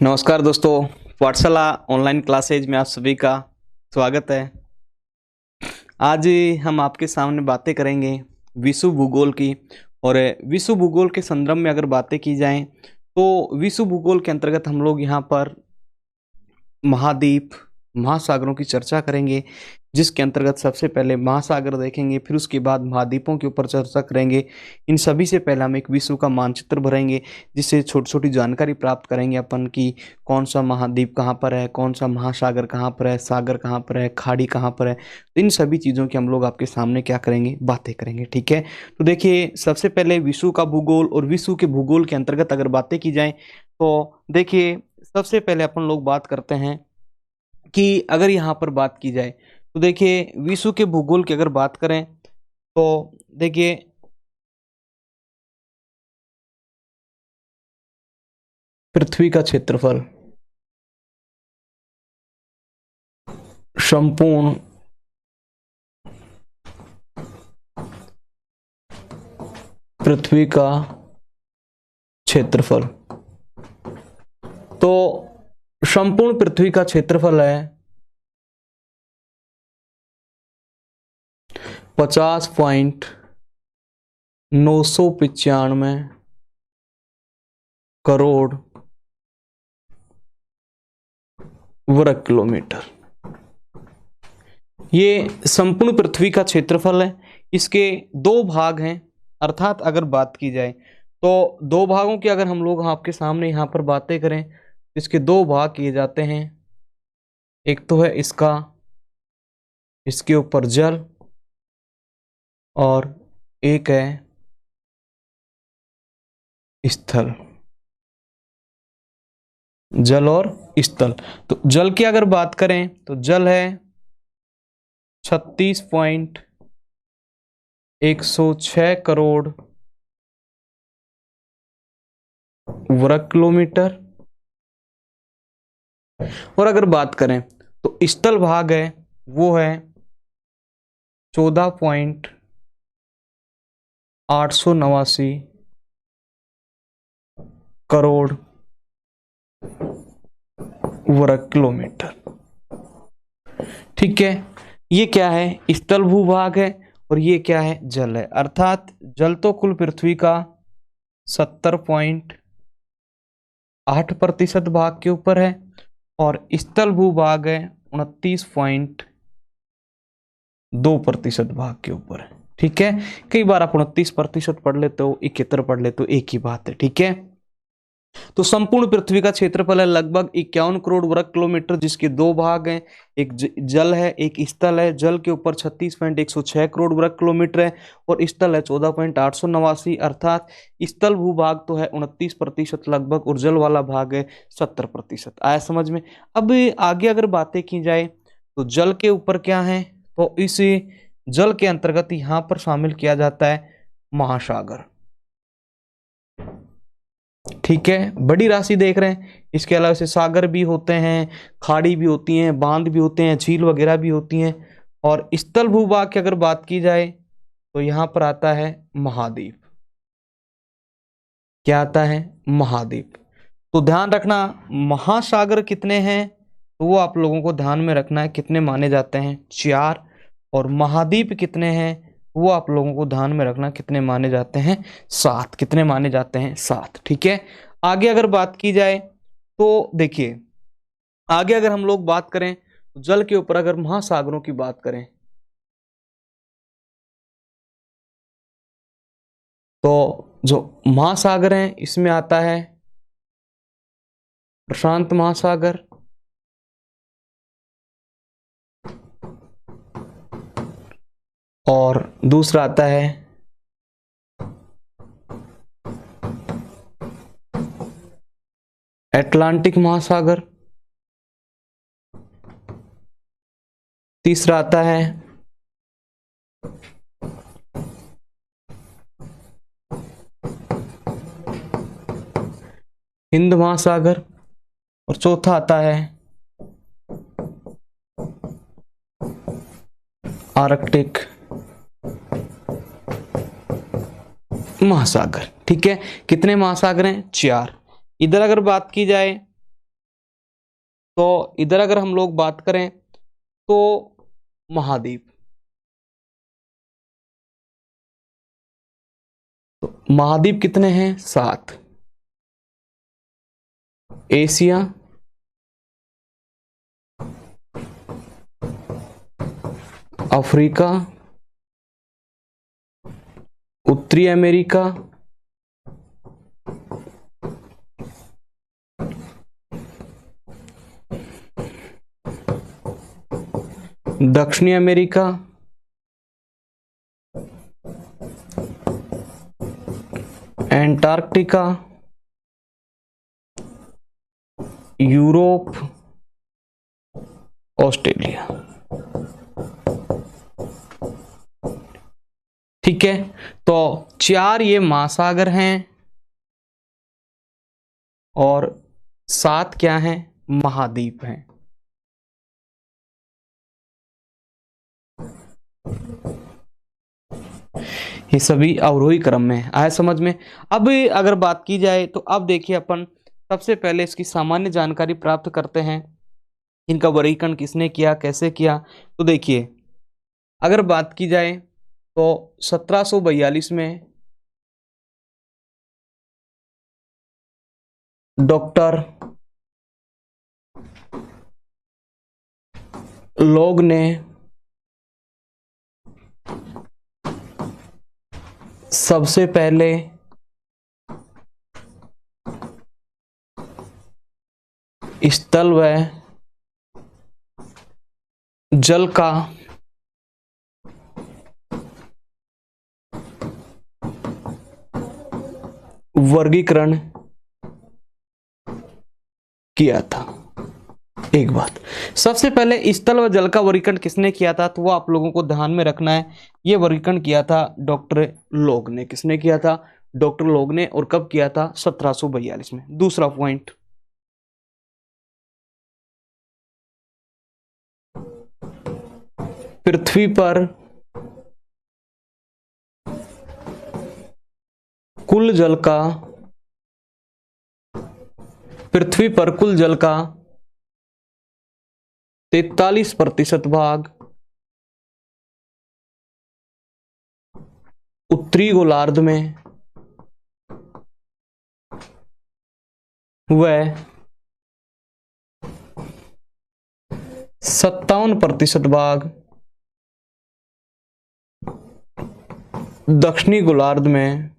नमस्कार दोस्तों, पाठशाला ऑनलाइन क्लासेज में आप सभी का स्वागत है। आज हम आपके सामने बातें करेंगे विश्व भूगोल की। और विश्व भूगोल के संदर्भ में अगर बातें की जाएं तो विश्व भूगोल के अंतर्गत हम लोग यहाँ पर महाद्वीप, महासागरों की चर्चा करेंगे, जिसके अंतर्गत सबसे पहले महासागर देखेंगे, फिर उसके बाद महाद्वीपों के ऊपर चर्चा करेंगे। इन सभी से पहले हम एक विश्व का मानचित्र भरेंगे, जिससे छोटी छोटी जानकारी प्राप्त करेंगे अपन की कौन सा महाद्वीप कहाँ पर है, कौन सा महासागर कहाँ पर है, सागर कहाँ पर है, खाड़ी कहाँ पर है। तो इन सभी चीज़ों की हम लोग आपके सामने क्या करेंगे, बातें करेंगे। ठीक है, तो देखिए सबसे पहले विश्व का भूगोल और विश्व के भूगोल के अंतर्गत अगर बातें की जाए तो देखिए सबसे पहले अपन लोग बात करते हैं कि अगर यहाँ पर बात की जाए तो देखिए विश्व के भूगोल की अगर बात करें तो देखिए पृथ्वी का क्षेत्रफल संपूर्ण पृथ्वी का क्षेत्रफल, तो संपूर्ण पृथ्वी का क्षेत्रफल है 50.995 करोड़ वर्ग किलोमीटर। ये संपूर्ण पृथ्वी का क्षेत्रफल है। इसके दो भाग हैं, अर्थात अगर बात की जाए तो दो भागों की अगर हम लोग आपके सामने यहाँ पर बातें करें, इसके दो भाग किए जाते हैं। एक तो है इसके ऊपर जल, और एक है स्थल, जल और स्थल। तो जल की अगर बात करें तो जल है 36.106 करोड़ वर्ग किलोमीटर। और अगर बात करें तो स्थल भाग है वो है 14.889 करोड़ वर्ग किलोमीटर। ठीक है, ये क्या है, स्थल भूभाग है, और ये क्या है, जल है। अर्थात जल तो कुल पृथ्वी का 70.8% भाग के ऊपर है, और स्थल भूभाग है 29.2% भाग के ऊपर है। ठीक है, कई बार आप 29% पढ़ लेते हो, 71 पढ़ लेते हो, एक ही बात है। ठीक है, तो संपूर्ण पृथ्वी का क्षेत्रफल है लगभग 51 करोड़ वर्ग किलोमीटर, जिसके दो भाग हैं, एक जल है, एक स्थल है। जल के ऊपर 36.106 करोड़ वर्ग किलोमीटर है, और स्थल है 14.889। अर्थात स्थल भूभाग तो है 29% लगभग, और जल वाला भाग है 70%। आया समझ में। अब आगे अगर बातें की जाए तो जल के ऊपर क्या है, तो इस जल के अंतर्गत यहां पर शामिल किया जाता है महासागर। ठीक है, बड़ी राशि देख रहे हैं। इसके अलावा से सागर भी होते हैं, खाड़ी भी होती हैं, बांध भी होते हैं, झील वगैरह भी होती हैं। और स्थल भूभाग की अगर बात की जाए तो यहां पर आता है महाद्वीप। क्या आता है, महाद्वीप। तो ध्यान रखना, महासागर कितने हैं तो वो आप लोगों को ध्यान में रखना है, कितने माने जाते हैं, 4। और महाद्वीप कितने हैं वो आप लोगों को ध्यान में रखना, कितने माने जाते हैं, 7। कितने माने जाते हैं, 7। ठीक है, आगे अगर बात की जाए तो देखिए आगे अगर हम लोग बात करें तो जल के ऊपर अगर महासागरों की बात करें तो जो महासागर हैं इसमें आता है प्रशांत महासागर, और दूसरा आता है अटलांटिक महासागर, तीसरा आता है हिंद महासागर, और चौथा आता है आर्कटिक महासागर। ठीक है, कितने महासागर हैं, 4। इधर अगर बात की जाए तो इधर अगर हम लोग बात करें तो महाद्वीप, तो महाद्वीप कितने हैं? 7। एशिया, अफ्रीका, उत्तरी अमेरिका, दक्षिणी अमेरिका, एंटार्क्टिका, यूरोप, ऑस्ट्रेलिया। ठीक है, तो 4 ये महासागर हैं और 7 क्या हैं? महाद्वीप हैं। ये सभी अवरोही क्रम में है। आया समझ में? अब अगर बात की जाए तो अब देखिए अपन सबसे पहले इसकी सामान्य जानकारी प्राप्त करते हैं, इनका वर्गीकरण किसने किया, कैसे किया। तो देखिए अगर बात की जाए तो 1742 में डॉक्टर लोग ने सबसे पहले स्थल व जल का वर्गीकरण किया था। एक बात, सबसे पहले स्थल व जल का वर्गीकरण किसने किया था? तो वो आप लोगों को ध्यान में रखना है, ये वर्गीकरण किया था डॉक्टर लोग ने। किसने किया था? डॉक्टर लोग ने। और कब किया था? 1742 में। दूसरा पॉइंट, पृथ्वी पर कुल जल का, पृथ्वी पर कुल जल का 43% भाग उत्तरी गोलार्ध में व 57% भाग दक्षिणी गोलार्ध में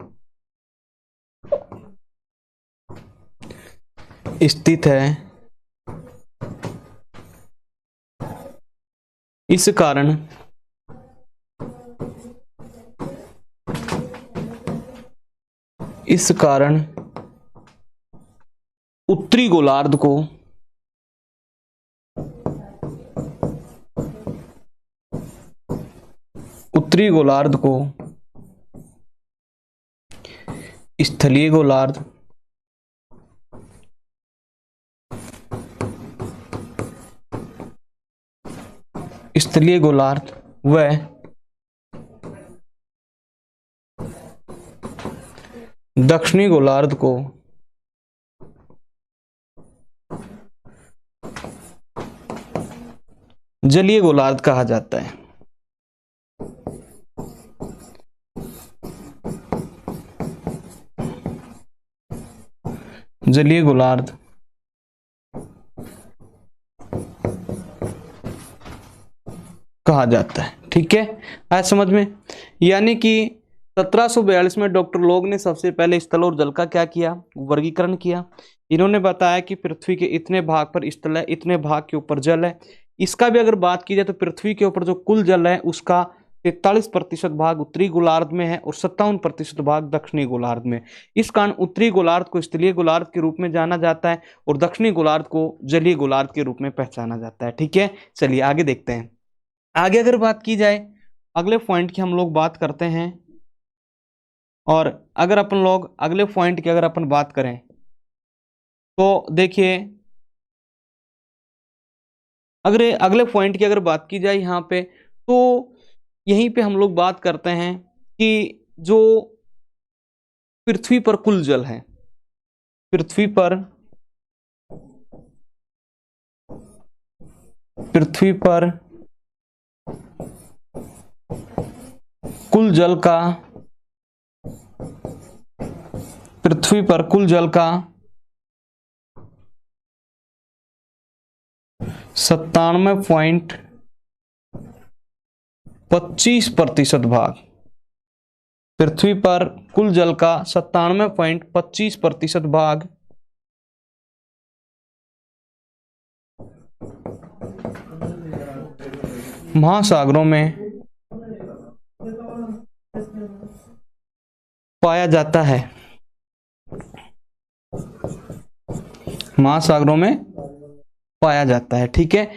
स्थित है। इस कारण उत्तरी गोलार्ध को स्थलीय गोलार्ध, व दक्षिणी गोलार्ध को जलीय गोलार्ध कहा जाता है। जलीय गोलार्ध कहा जाता है। ठीक है, आया समझ में? यानी कि 1742 में डॉक्टर लोग ने सबसे पहले स्थल और जल का क्या किया? वर्गीकरण किया। इन्होंने बताया कि पृथ्वी के इतने भाग पर स्थल है, इतने भाग के ऊपर जल है। इसका भी अगर बात की जाए तो पृथ्वी के ऊपर जो कुल जल है उसका 43% भाग उत्तरी गोलार्ध में है और 57% भाग दक्षिणी गोलार्ध में। इस कारण उत्तरी गोलार्ध को स्थलीय गोलार्ध के रूप में जाना जाता है और दक्षिणी गोलार्ध को जलीय गोलार्ध के रूप में पहचाना जाता है। ठीक है, चलिए आगे देखते हैं। आगे अगर बात की जाए, अगले पॉइंट की हम लोग बात करते हैं। और अगर अपन लोग अगले पॉइंट की अगर अपन बात करें तो देखिए, अगर अगले पॉइंट की अगर बात की जाए यहाँ पे, तो यहीं पे हम लोग बात करते हैं कि जो पृथ्वी पर कुल जल है, पृथ्वी पर पृथ्वी पर कुल जल का, पृथ्वी पर कुल जल का 97.25% भाग, पृथ्वी पर कुल जल का 97.25% भाग महासागरों में पाया जाता है, महासागरों में पाया जाता है। ठीक है,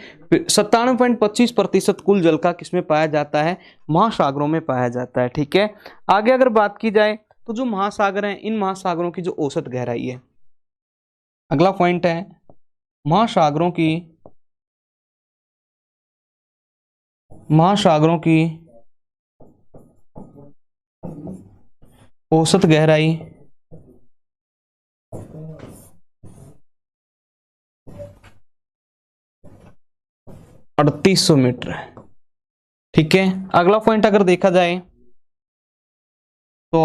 97.25% कुल जल का किसमें पाया जाता है, महासागरों में पाया जाता है। ठीक है, आगे अगर बात की जाए तो जो महासागर हैं, इन महासागरों की जो औसत गहराई है, अगला पॉइंट है महासागरों की औसत गहराई 3800 मीटर है। ठीक है, अगला पॉइंट अगर देखा जाए तो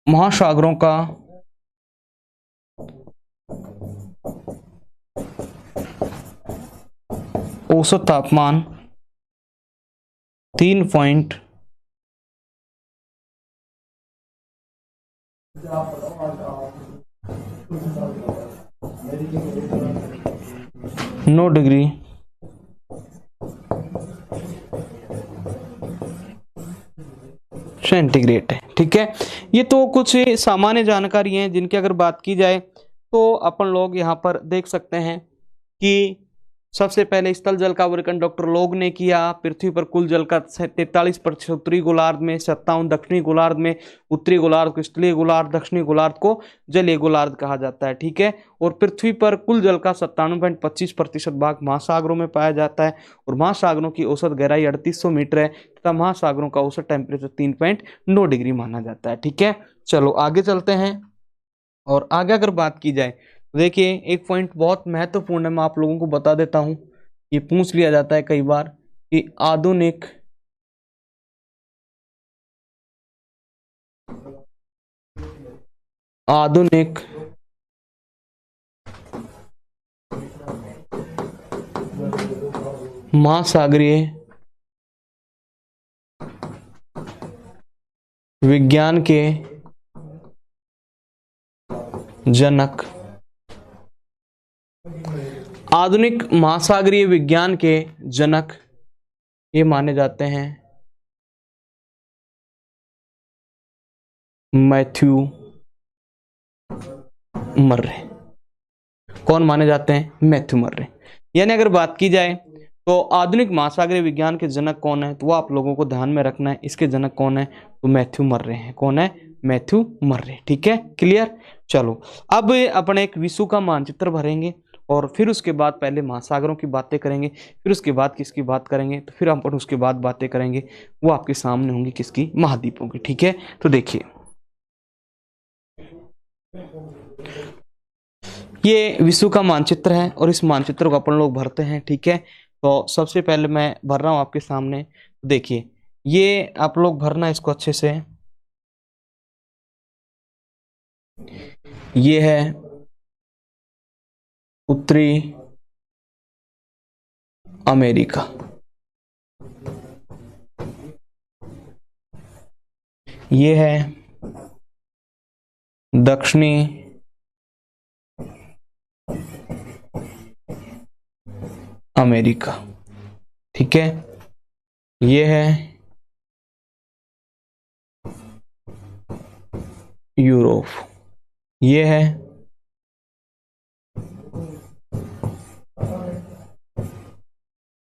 महासागरों का औसत तापमान 3.9 डिग्री सेंटीग्रेड है। ठीक है, ये तो कुछ सामान्य जानकारी हैं जिनकी अगर बात की जाए तो अपन लोग यहाँ पर देख सकते हैं कि सबसे पहले स्थल जल का अवलोकन डॉक्टर लोग ने किया। पृथ्वी पर कुल जल का 43% उत्तरी गोलार्ध में, 57 दक्षिणी गोलार्ध में, उत्तरी गोलार्ध को स्थलीय गोलार्ध, दक्षिणी गोलार्ध को जलीय गोलार्ध कहा जाता है। ठीक है, और पृथ्वी पर कुल जल का 97.25% भाग महासागरों में पाया जाता है और महासागरों की औसत गहराई 3800 मीटर है तथा महासागरों का औसत टेम्परेचर 3.9 डिग्री माना जाता है। ठीक है, चलो आगे चलते हैं और आगे अगर बात की जाए देखिए एक पॉइंट बहुत महत्वपूर्ण है, मैं आप लोगों को बता देता हूं, ये पूछ लिया जाता है कई बार कि आधुनिक महासागरीय विज्ञान के जनक, आधुनिक महासागरीय विज्ञान के जनक ये माने जाते हैं मैथ्यू मर्रे। कौन माने जाते हैं, मैथ्यू मर्रे। यानी अगर बात की जाए तो आधुनिक महासागरीय विज्ञान के जनक कौन है, तो वो आप लोगों को ध्यान में रखना है, इसके जनक कौन है, तो मैथ्यू मर्रे हैं। कौन है, मैथ्यू मर्रे। ठीक है, क्लियर। चलो अब अपने एक विश्व का मानचित्र भरेंगे और फिर उसके बाद पहले महासागरों की बातें करेंगे, फिर उसके बाद किसकी बात करेंगे, तो फिर हम उसके बाद बातें करेंगे वो आपके सामने होंगी किसकी, महाद्वीपों की। ठीक है, तो देखिए ये विश्व का मानचित्र है और इस मानचित्र को अपन लोग भरते हैं। ठीक है, तो सबसे पहले मैं भर रहा हूं आपके सामने, देखिए ये आप लोग भरना इसको अच्छे से। ये है उत्तरी अमेरिका, ये है दक्षिणी अमेरिका। ठीक है, ये है यूरोप, ये है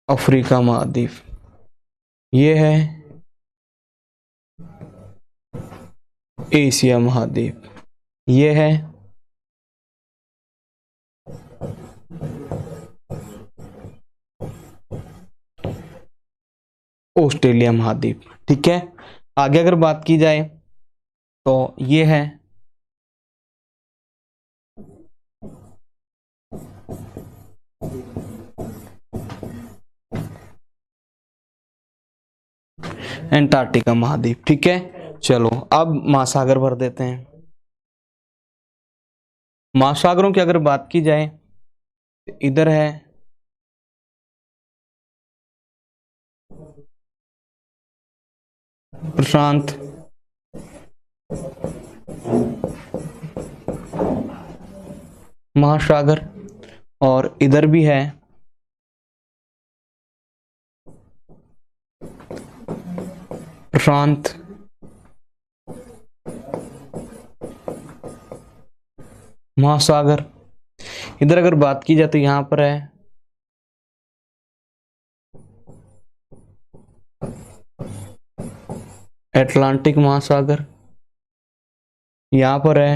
अफ्रीका महाद्वीप, ये है एशिया महाद्वीप, ये है ऑस्ट्रेलिया महाद्वीप। ठीक है, आगे अगर बात की जाए तो ये है एंटार्क्टिका महाद्वीप। ठीक है, चलो अब महासागर भर देते हैं। महासागरों की अगर बात की जाए, इधर है प्रशांत महासागर, और इधर भी है प्रशांत महासागर। इधर अगर बात की जाए तो यहां पर है अटलांटिक महासागर, यहां पर है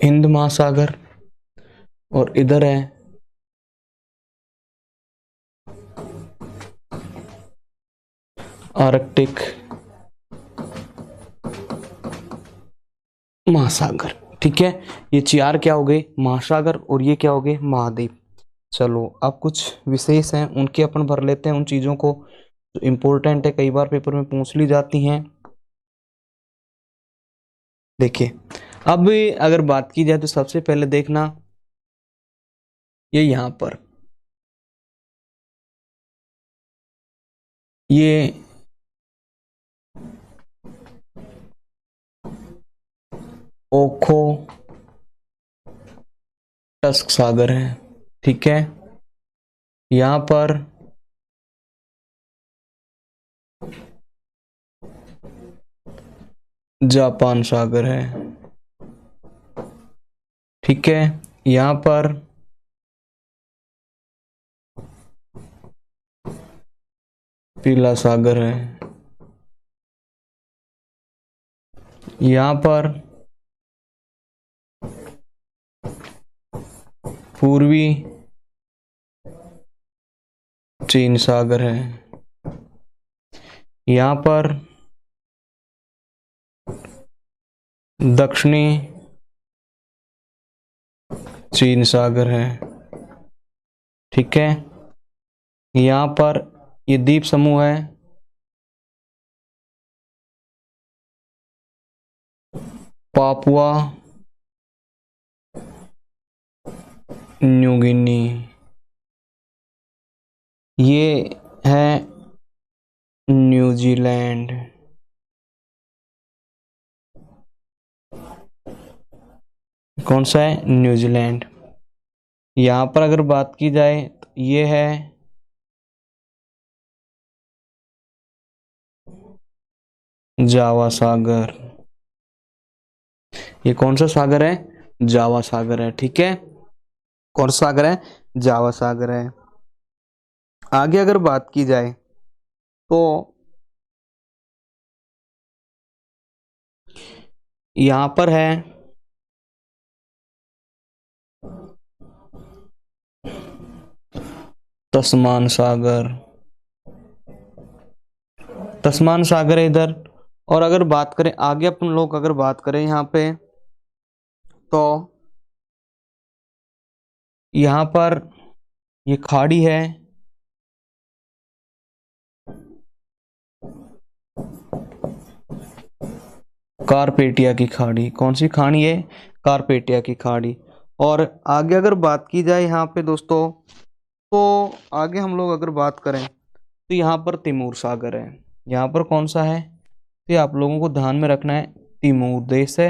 हिंद महासागर, और इधर है आर्कटिक महासागर। ठीक है, ये चार क्या हो गए, महासागर, और ये क्या हो गए, महाद्वीप। चलो अब कुछ विशेष हैं उनके अपन भर लेते हैं, उन चीजों को जो इंपॉर्टेंट है, कई बार पेपर में पूछ ली जाती हैं। देखिए, अब अगर बात की जाए तो सबसे पहले देखना ये यहां पर ये ओखो टस्क सागर है। ठीक है, यहां पर जापान सागर है। ठीक है, यहां पर पीला सागर है। यहां पर पूर्वी चीन सागर है। यहां पर दक्षिणी चीन सागर है। ठीक है, यहां पर ये द्वीप समूह है पापुआ न्यू गिनी, ये है न्यूजीलैंड। कौन सा है, न्यूजीलैंड। यहां पर अगर बात की जाए तो ये है जावा सागर। ये कौन सा सागर है, जावा सागर है। ठीक है, कौन सा सागर है, जावा सागर है। आगे अगर बात की जाए तो यहां पर है तस्मान सागर, तस्मान सागर है इधर। और अगर बात करें आगे अपन लोग अगर बात करें यहाँ पे तो यहाँ पर ये खाड़ी है कारपेटिया की खाड़ी। कौन सी खाड़ी है, कारपेटिया की खाड़ी। और आगे अगर बात की जाए यहाँ पे दोस्तों, तो आगे हम लोग अगर बात करें तो यहाँ पर तिमूर सागर है। यहाँ पर कौन सा है, तो ये आप लोगों को ध्यान में रखना है, तिमूर देश है।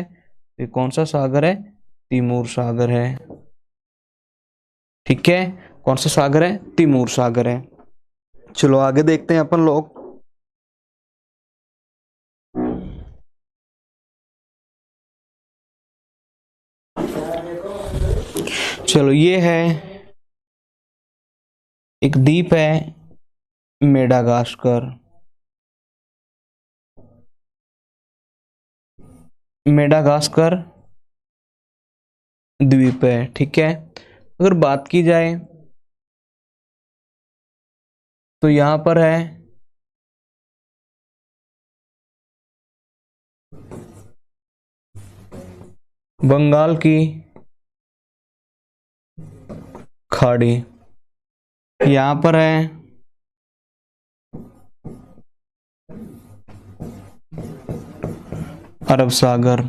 ये कौन सा सागर है, तिमूर सागर है। ठीक है, कौन सा सागर है, तिमूर सागर है। चलो आगे देखते हैं अपन लोग। चलो ये है एक द्वीप है मेडागास्कर, मेडागास्कर द्वीप है। ठीक है, अगर बात की जाए तो यहां पर है बंगाल की खाड़ी। यहाँ पर है अरब सागर।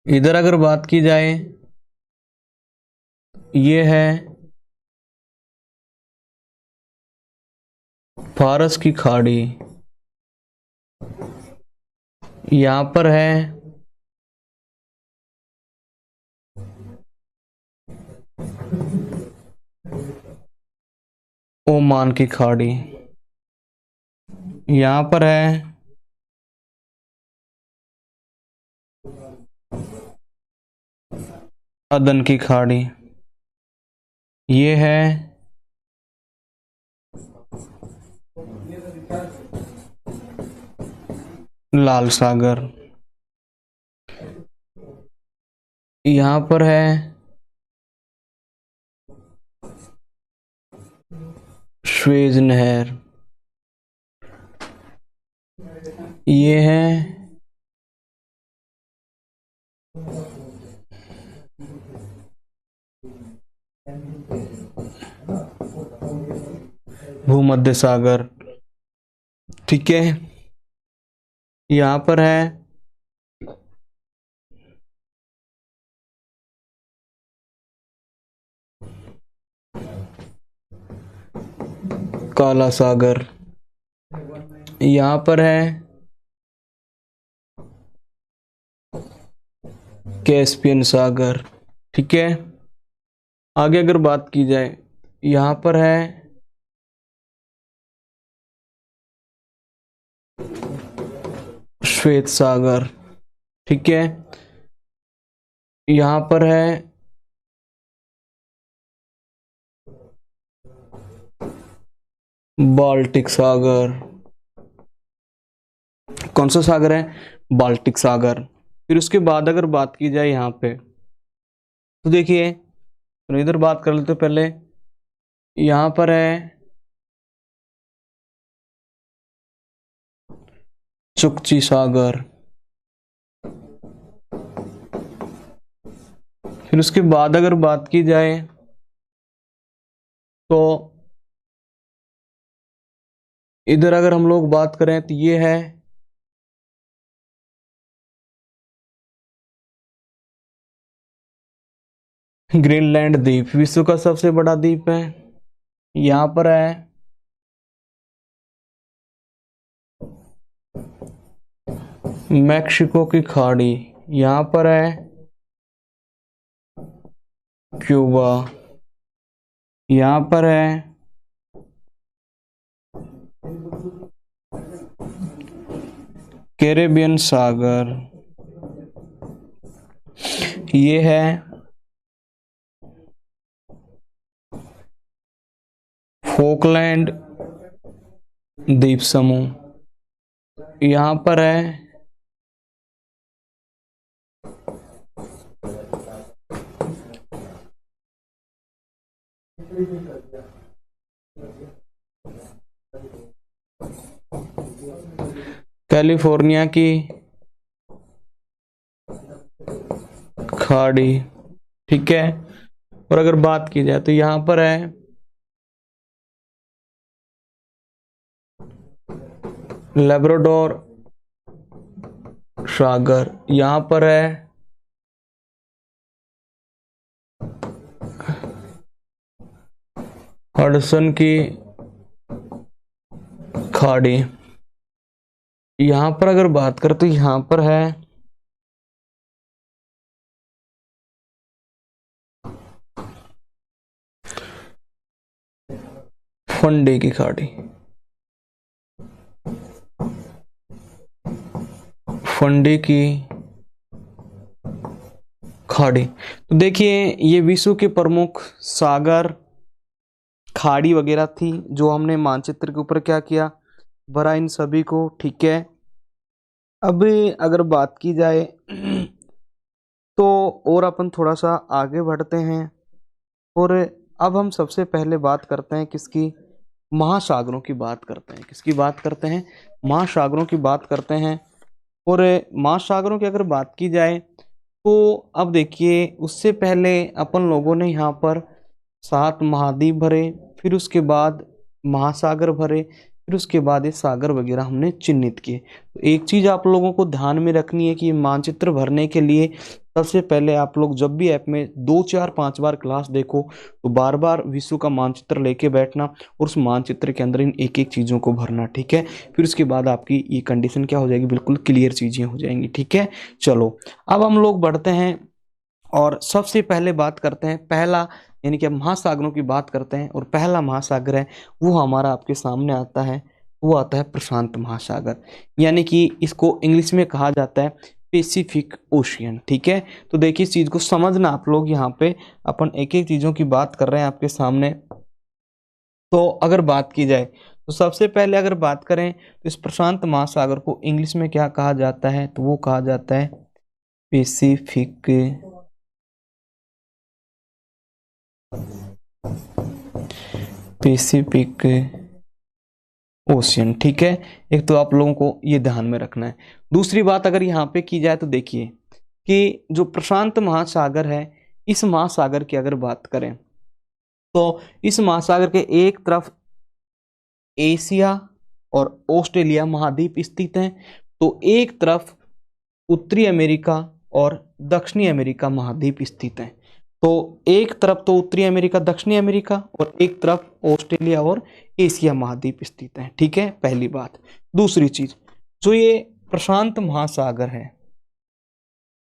इधर अगर बात की जाए, ये है फारस की खाड़ी। यहाँ पर है ओमान की खाड़ी। यहाँ पर है अदन की खाड़ी। ये है लाल सागर। यहाँ पर है स्वेज नहर। ये है भूमध्य सागर। ठीक है, यहाँ पर है काला सागर। यहाँ पर है कैस्पियन सागर। ठीक है, आगे अगर बात की जाए, यहाँ पर है श्वेत सागर। ठीक है, यहाँ पर है बाल्टिक सागर। कौन सा सागर है? बाल्टिक सागर। फिर उसके बाद अगर बात की जाए यहाँ पे, तो देखिए, तो इधर बात कर लेते पहले। यहाँ पर है चुकची सागर। फिर उसके बाद अगर बात की जाए तो इधर अगर हम लोग बात करें तो ये है ग्रीनलैंड द्वीप, विश्व का सबसे बड़ा द्वीप है। यहाँ पर है मैक्सिको की खाड़ी। यहाँ पर है क्यूबा। यहाँ पर है कैरेबियन सागर। ये है फोकलैंड द्वीप समूह। यहाँ पर है कैलिफोर्निया की खाड़ी। ठीक है, और अगर बात की जाए तो यहाँ पर है लेब्राडोर सागर। यहाँ पर है हडसन की खाड़ी। यहाँ पर अगर बात करें तो यहाँ पर है फंडे की खाड़ी। फंडे की खाड़ी। तो देखिए, ये विश्व के प्रमुख सागर, खाड़ी वगैरह थी जो हमने मानचित्र के ऊपर क्या किया, भरा इन सभी को। ठीक है, अब अगर बात की जाए तो और अपन थोड़ा सा आगे बढ़ते हैं, और अब हम सबसे पहले बात करते हैं किसकी? महासागरों की बात करते हैं। किसकी बात करते हैं? महासागरों की बात करते हैं। और महासागरों की अगर बात की जाए तो अब देखिए, उससे पहले अपन लोगों ने यहाँ पर 7 महाद्वीप भरे, फिर उसके बाद महासागर भरे, फिर उसके बाद ये सागर वगैरह हमने चिन्हित किए। तो एक चीज आप लोगों को ध्यान में रखनी है कि मानचित्र भरने के लिए सबसे पहले आप लोग जब भी ऐप में 2 4 5 बार क्लास देखो तो बार बार विश्व का मानचित्र लेके बैठना और उस मानचित्र के अंदर इन एक एक चीजों को भरना, ठीक है। फिर उसके बाद आपकी ये कंडीशन क्या हो जाएगी, बिल्कुल क्लियर चीजें हो जाएंगी, ठीक है। चलो अब हम लोग बढ़ते हैं और सबसे पहले बात करते हैं पहला, यानी कि महासागरों की बात करते हैं। और पहला महासागर है वो हमारा आपके सामने आता है, वो आता है प्रशांत महासागर, यानी कि इसको इंग्लिश में कहा जाता है पैसिफिक ओशियन, ठीक है। तो देखिए इस चीज को समझना आप लोग, यहाँ पे अपन एक एक चीजों की बात कर रहे हैं आपके सामने। तो अगर बात की जाए तो सबसे पहले अगर बात करें तो इस प्रशांत महासागर को इंग्लिश में क्या कहा जाता है, तो वो कहा जाता है पैसिफिक पैसिफिक ओशियन, ठीक है। एक तो आप लोगों को ये ध्यान में रखना है। दूसरी बात अगर यहाँ पे की जाए तो देखिए कि जो प्रशांत महासागर है, इस महासागर की अगर बात करें तो इस महासागर के एक तरफ एशिया और ऑस्ट्रेलिया महाद्वीप स्थित हैं, तो एक तरफ उत्तरी अमेरिका और दक्षिणी अमेरिका महाद्वीप स्थित हैं। तो एक तरफ तो उत्तरी अमेरिका दक्षिणी अमेरिका और एक तरफ ऑस्ट्रेलिया और एशिया महाद्वीप स्थित हैं, ठीक है, पहली बात। दूसरी चीज, जो ये प्रशांत महासागर है,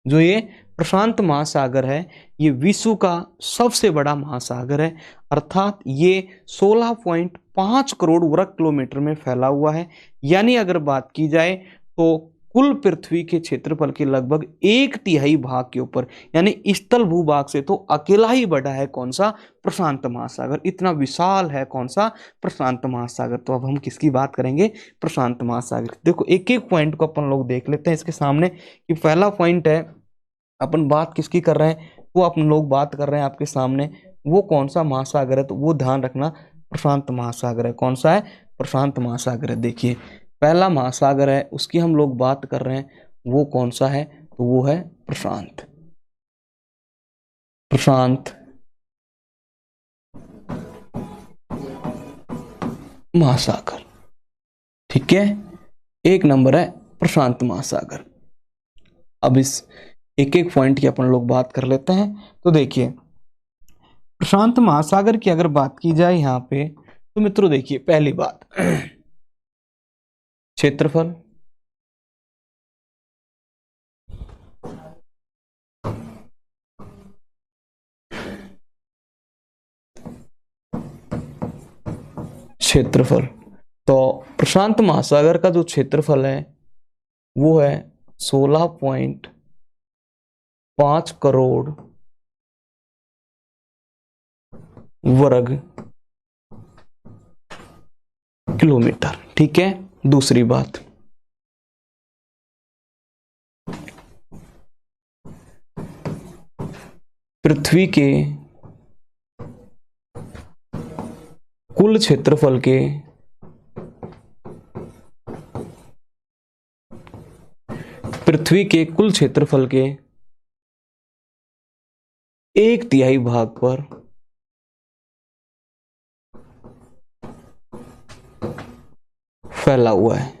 जो ये प्रशांत महासागर है, ये विश्व का सबसे बड़ा महासागर है, अर्थात ये 16.5 करोड़ वर्ग किलोमीटर में फैला हुआ है। यानी अगर बात की जाए तो कुल पृथ्वी के क्षेत्रफल के लगभग 1/3 भाग के ऊपर, यानी स्थल भूभाग से तो अकेला ही बड़ा है कौन सा, प्रशांत महासागर। इतना विशाल है कौन सा, प्रशांत महासागर। तो अब हम किसकी बात करेंगे, प्रशांत महासागर। देखो एक एक पॉइंट को अपन लोग देख लेते हैं इसके सामने कि पहला पॉइंट है, अपन बात किसकी कर रहे हैं, वो अपन लोग बात कर रहे हैं आपके सामने, वो कौन सा महासागर है, तो वो ध्यान रखना प्रशांत महासागर है। कौन सा है, प्रशांत महासागर है। देखिए पहला महासागर है उसकी हम लोग बात कर रहे हैं, वो कौन सा है, तो वो है प्रशांत प्रशांत महासागर, ठीक है। एक नंबर है प्रशांत महासागर। अब इस एक एक पॉइंट की अपन लोग बात कर लेते हैं। तो देखिए प्रशांत महासागर की अगर बात की जाए यहाँ पे, तो मित्रों देखिए पहली बात क्षेत्रफल, क्षेत्रफल। तो प्रशांत महासागर का जो क्षेत्रफल है वो है 16.5 करोड़ वर्ग किलोमीटर, ठीक है। दूसरी बात, पृथ्वी के कुल क्षेत्रफल के पृथ्वी के कुल क्षेत्रफल के 1/3 भाग पर फैला हुआ है।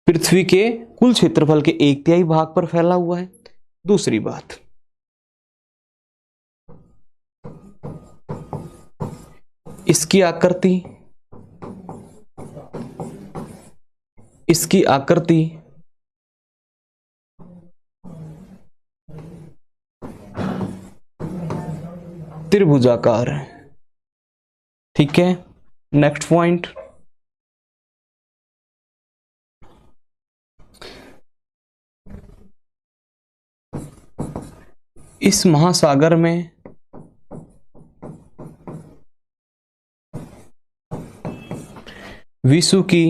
पृथ्वी के कुल क्षेत्रफल के 1/3 भाग पर फैला हुआ है। दूसरी बात, इसकी आकृति, इसकी आकृति त्रिभुजाकार है, ठीक है। नेक्स्ट पॉइंट, इस महासागर में विश्व की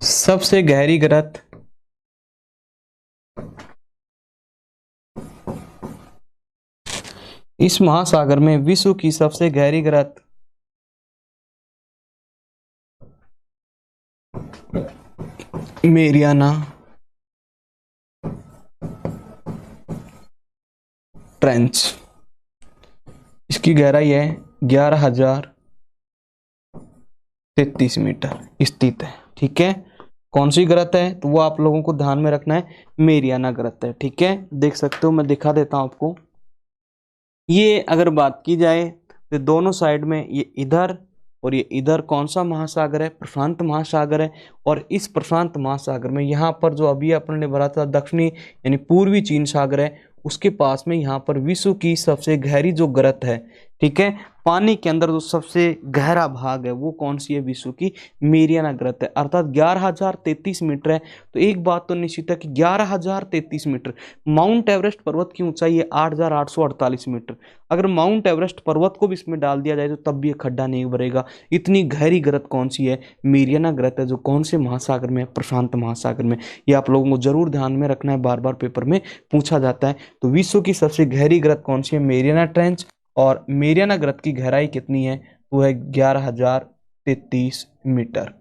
सबसे गहरी गहराई इस महासागर में विश्व की सबसे गहरी गहराई मेरियाना ट्रेंच। इसकी गहराई है 11,033 मीटर स्थित है। ठीक है, कौन सी ग्रत है तो वो आप लोगों को ध्यान में रखना है, मेरियाना ग्रत है। ठीक है, देख सकते हो, मैं दिखा देता हूं आपको। ये अगर बात की जाए तो दोनों साइड में, ये इधर और ये इधर कौन सा महासागर है, प्रशांत महासागर है। और इस प्रशांत महासागर में यहाँ पर जो अभी अपन ने भरा था दक्षिणी यानी पूर्वी चीन सागर है, उसके पास में यहाँ पर विश्व की सबसे गहरी जो ग्रत है, ठीक है, पानी के अंदर जो सबसे गहरा भाग है वो कौन सी है, विश्व की मेरियाना ग्रत है, अर्थात 11,033 मीटर है। तो एक बात तो निश्चित है कि 11,033 मीटर। माउंट एवरेस्ट पर्वत की ऊंचाई है 8,848 मीटर। अगर माउंट एवरेस्ट पर्वत को भी इसमें डाल दिया जाए तो तब भी ये खड्डा नहीं भरेगा। इतनी गहरी ग्रत कौन सी है, मेरियाना ग्रत है, जो कौन से महासागर में, प्रशांत महासागर में। ये आप लोगों को जरूर ध्यान में रखना है, बार बार पेपर में पूछा जाता है। तो विश्व की सबसे गहरी ग्रत कौन सी है, मेरियाना ट्रेंच। और मेरियाना ग्रत की गहराई कितनी है, वो है 11,033 मीटर।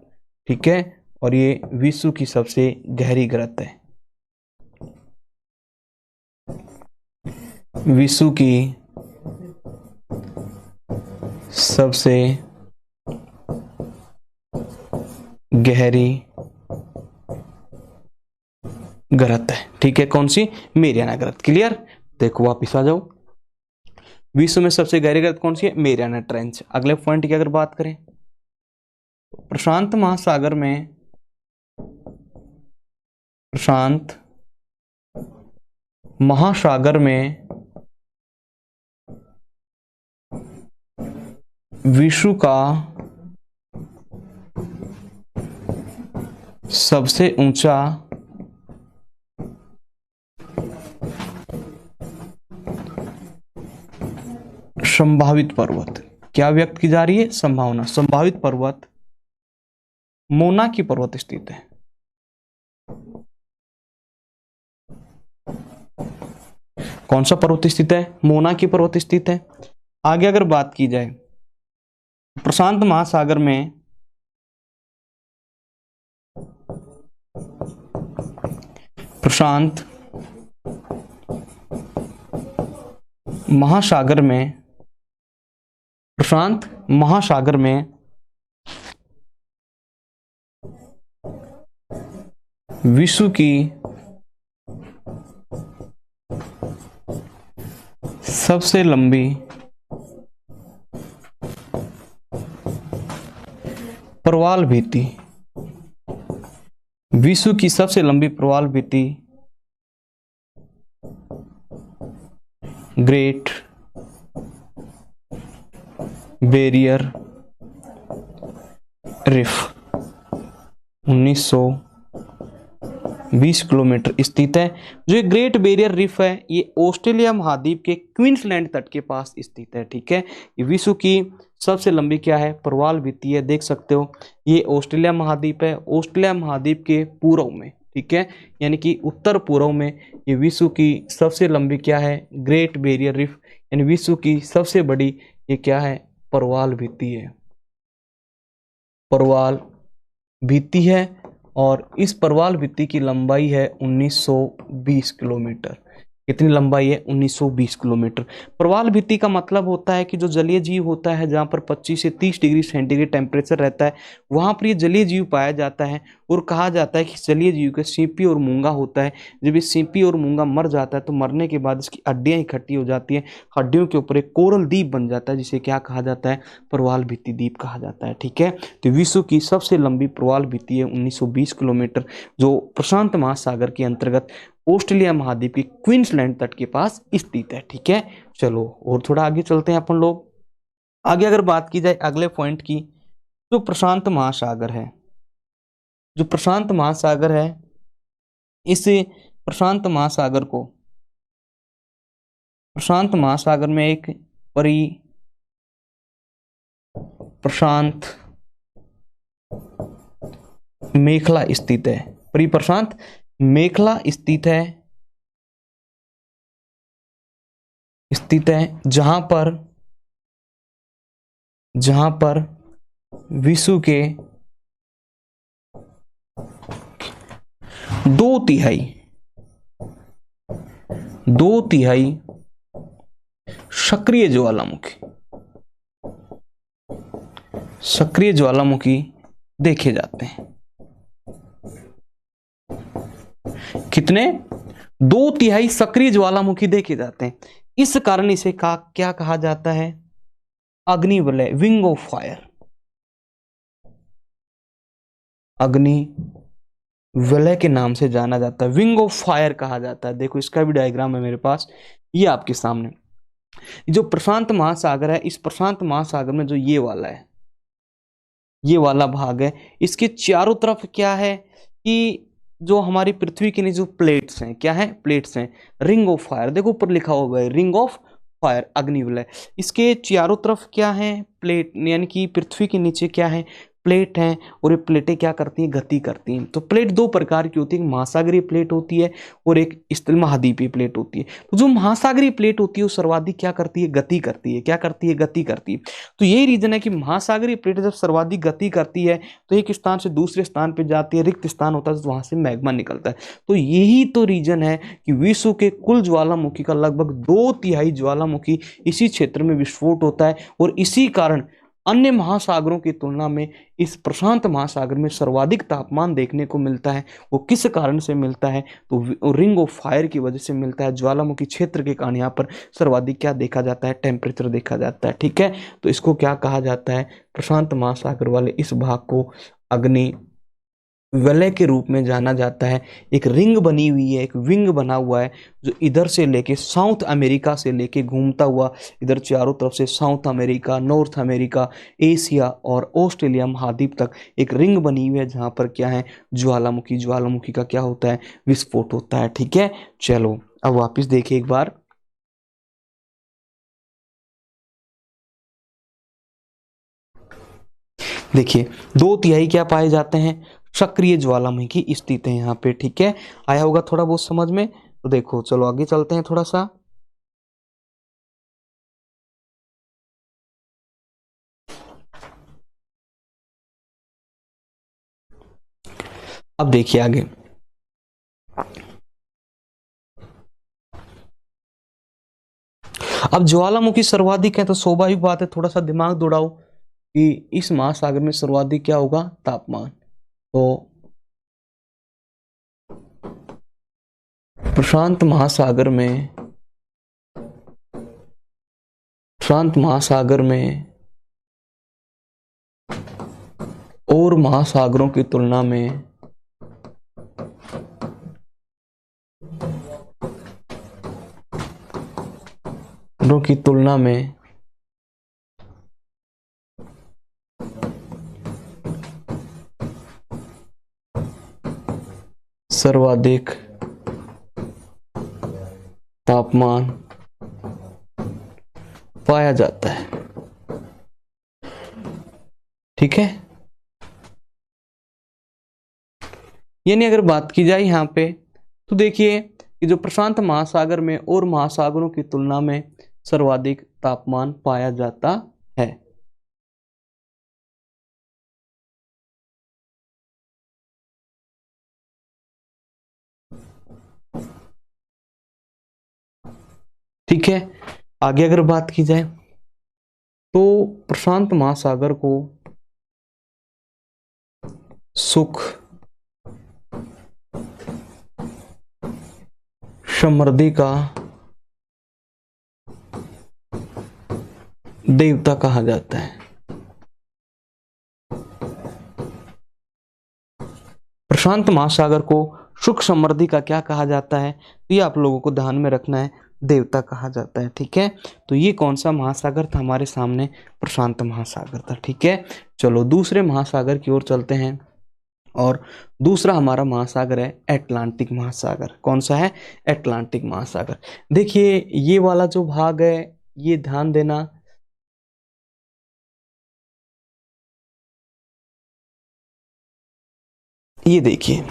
ठीक है, और ये विश्व की सबसे गहरी ग्रत है। विश्व की सबसे गहरी ग्रत है। ठीक है, कौन सी, मेरियाना ग्रत। क्लियर, देखो वापिस आ जाओ। विश्व में सबसे गहरी ग्रत कौन सी है, मेरियाना ट्रेंच। अगले पॉइंट की अगर बात करें, प्रशांत महासागर में, प्रशांत महासागर में विश्व का सबसे ऊंचा संभावित पर्वत, क्या व्यक्त की जा रही है, संभावना, संभावित पर्वत मोना की पर्वत स्थित है। कौन सा पर्वत स्थित है, मोना की पर्वत स्थित है। आगे अगर बात की जाए, प्रशांत महासागर में प्रशांत महासागर में प्रशांत महासागर में विश्व की सबसे लंबी प्रवाल भित्ति, विश्व की सबसे लंबी प्रवाल भित्ति ग्रेट बैरियर रिफ 1920 किलोमीटर स्थित है। जो ये ग्रेट बैरियर रिफ है ये ऑस्ट्रेलिया महाद्वीप के क्वींसलैंड तट के पास स्थित है। ठीक है, ये विश्व की सबसे लंबी क्या है, प्रवाल भित्ति है। देख सकते हो ये ऑस्ट्रेलिया महाद्वीप है, ऑस्ट्रेलिया महाद्वीप के पूर्व में, ठीक है, यानी कि उत्तर पूर्व में ये विश्व की सबसे लंबी क्या है, ग्रेट बैरियर रिफ, यानी विश्व की सबसे बड़ी ये क्या है, प्रवाल भित्ति है, प्रवाल भित्ति है। और इस प्रवाल भित्ति की लंबाई है 1920 किलोमीटर। कितनी लंबाई है, 1920 किलोमीटर। प्रवाल भित्ति का मतलब होता है कि जो जलीय जीव होता है, जहाँ पर 25 से 30 डिग्री सेंटीग्रेड टेम्परेचर रहता है, वहाँ पर ये जलीय जीव पाया जाता है। और कहा जाता है कि जलीय जीव के सीपी और मूंगा होता है। जब ये सीपी और मूंगा मर जाता है तो मरने के बाद इसकी हड्डियाँ इकट्ठी हो जाती हैं, हड्डियों के ऊपर एक कोरल द्वीप बन जाता है, जिसे क्या कहा जाता है, प्रवाल भित्ति द्वीप कहा जाता है। ठीक है, तो विश्व की सबसे लंबी प्रवाल भित्ति है 1920 किलोमीटर, जो प्रशांत महासागर के अंतर्गत ऑस्ट्रेलिया महाद्वीप के क्वींसलैंड तट के पास स्थित है। ठीक है, चलो और थोड़ा आगे चलते हैं अपन लोग। आगे अगर बात की जाए अगले पॉइंट की, जो प्रशांत महासागर है, जो प्रशांत महासागर है, इस प्रशांत महासागर को, प्रशांत महासागर में एक प्रशांत मेखला स्थित है, परिप्रशांत मेखला स्थित है, जहां पर विश्व के दो तिहाई, 2/3 सक्रिय ज्वालामुखी, सक्रिय ज्वालामुखी देखे जाते हैं। कितने? 2/3 सक्रिय ज्वालामुखी देखे जाते हैं। इस कारण इसे क्या कहा जाता है? अग्निवलय, विंग ऑफ फायर, अग्नि विलय के नाम से जाना जाता है, विंग ऑफ फायर कहा जाता है। देखो इसका भी डायग्राम है मेरे पास, ये आपके सामने। जो प्रशांत महासागर है, इस प्रशांत महासागर में जो ये वाला है, ये वाला भाग है, इसके चारों तरफ क्या है कि जो हमारी पृथ्वी के नीचे जो प्लेट्स हैं, क्या है? प्लेट्स हैं, रिंग ऑफ फायर। देखो ऊपर लिखा हुआ है रिंग ऑफ फायर, अग्निवलय। इसके चारों तरफ क्या है? प्लेट, यानी कि पृथ्वी के नीचे क्या है? प्लेट हैं, और ये प्लेटें क्या करती हैं? गति करती हैं। तो प्लेट दो प्रकार की होती है, एक महासागरीय प्लेट होती है और एक स्थल महाद्वीपीय प्लेट होती है। तो जो महासागरीय प्लेट होती है वो सर्वाधिक क्या करती है? गति करती है। क्या करती है? गति करती है। तो यही रीजन है कि महासागरीय प्लेट जब सर्वाधिक गति करती है तो एक स्थान से दूसरे स्थान पर जाती है, रिक्त स्थान होता है तो वहां से मैग्मा निकलता है। तो यही तो रीजन है कि विश्व के कुल ज्वालामुखी का लगभग 2/3 ज्वालामुखी इसी क्षेत्र में विस्फोट होता है, और इसी कारण अन्य महासागरों की तुलना में इस प्रशांत महासागर में सर्वाधिक तापमान देखने को मिलता है। वो किस कारण से मिलता है? तो रिंग ऑफ फायर की वजह से मिलता है। ज्वालामुखी क्षेत्र के कारण यहाँ पर सर्वाधिक क्या देखा जाता है? टेम्परेचर देखा जाता है। ठीक है, तो इसको क्या कहा जाता है? प्रशांत महासागर वाले इस भाग को अग्नि वलय के रूप में जाना जाता है। एक रिंग बनी हुई है, एक विंग बना हुआ है, जो इधर से लेके साउथ अमेरिका से लेके घूमता हुआ इधर चारों तरफ से south America, north America, Asia और ऑस्ट्रेलिया महाद्वीप तक एक रिंग बनी हुई है, जहां पर क्या है? ज्वालामुखी, ज्वालामुखी का क्या होता है? विस्फोट होता है। ठीक है, चलो अब वापिस देखिए एक बार। देखिए 2/3 क्या पाए जाते हैं? सक्रिय ज्वालामुखी स्थित है यहाँ पे। ठीक है, आया होगा थोड़ा बहुत समझ में। तो देखो चलो आगे चलते हैं थोड़ा सा। अब देखिए आगे, अब ज्वालामुखी सर्वाधिक है तो स्वाभाविक बात है थोड़ा सा दिमाग दौड़ाओ कि इस महासागर में सर्वाधिक क्या होगा? तापमान। तो प्रशांत महासागर में, प्रशांत महासागर में और महासागरों की तुलना में की तुलना में सर्वाधिक तापमान पाया जाता है। ठीक है, यानी अगर बात की जाए यहां पे तो देखिए कि जो प्रशांत महासागर में और महासागरों की तुलना में सर्वाधिक तापमान पाया जाता है। ठीक है, आगे अगर बात की जाए तो प्रशांत महासागर को सुख समृद्धि का देवता कहा जाता है। प्रशांत महासागर को सुख समृद्धि का क्या कहा जाता है? तो ये आप लोगों को ध्यान में रखना है, देवता कहा जाता है। ठीक है, तो ये कौन सा महासागर था हमारे सामने? प्रशांत महासागर था। ठीक है, चलो दूसरे महासागर की ओर चलते हैं, और दूसरा हमारा महासागर है अटलांटिक महासागर। कौन सा है? अटलांटिक महासागर। देखिए ये वाला जो भाग है, ये ध्यान देना, ये देखिए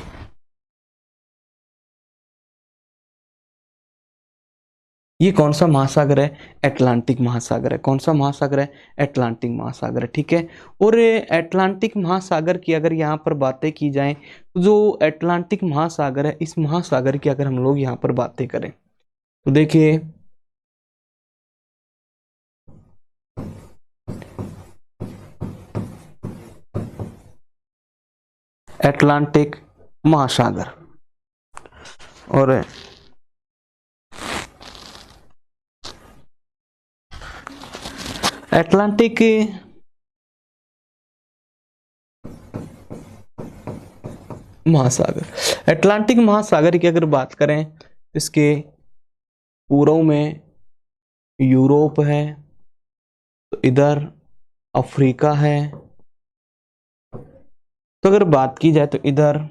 ये कौन सा महासागर है? अटलांटिक महासागर है। कौन सा महासागर है? अटलांटिक महासागर है। ठीक है। और अटलांटिक महासागर की अगर यहाँ पर बातें की जाएं तो जो अटलांटिक महासागर है, इस महासागर की अगर हम लोग यहाँ पर बातें करें तो देखिए, अटलांटिक महासागर और अटलांटिक महासागर, अटलांटिक महासागर की अगर बात करें तो इसके पूर्व में यूरोप है, तो इधर अफ्रीका है, तो अगर बात की जाए तो इधर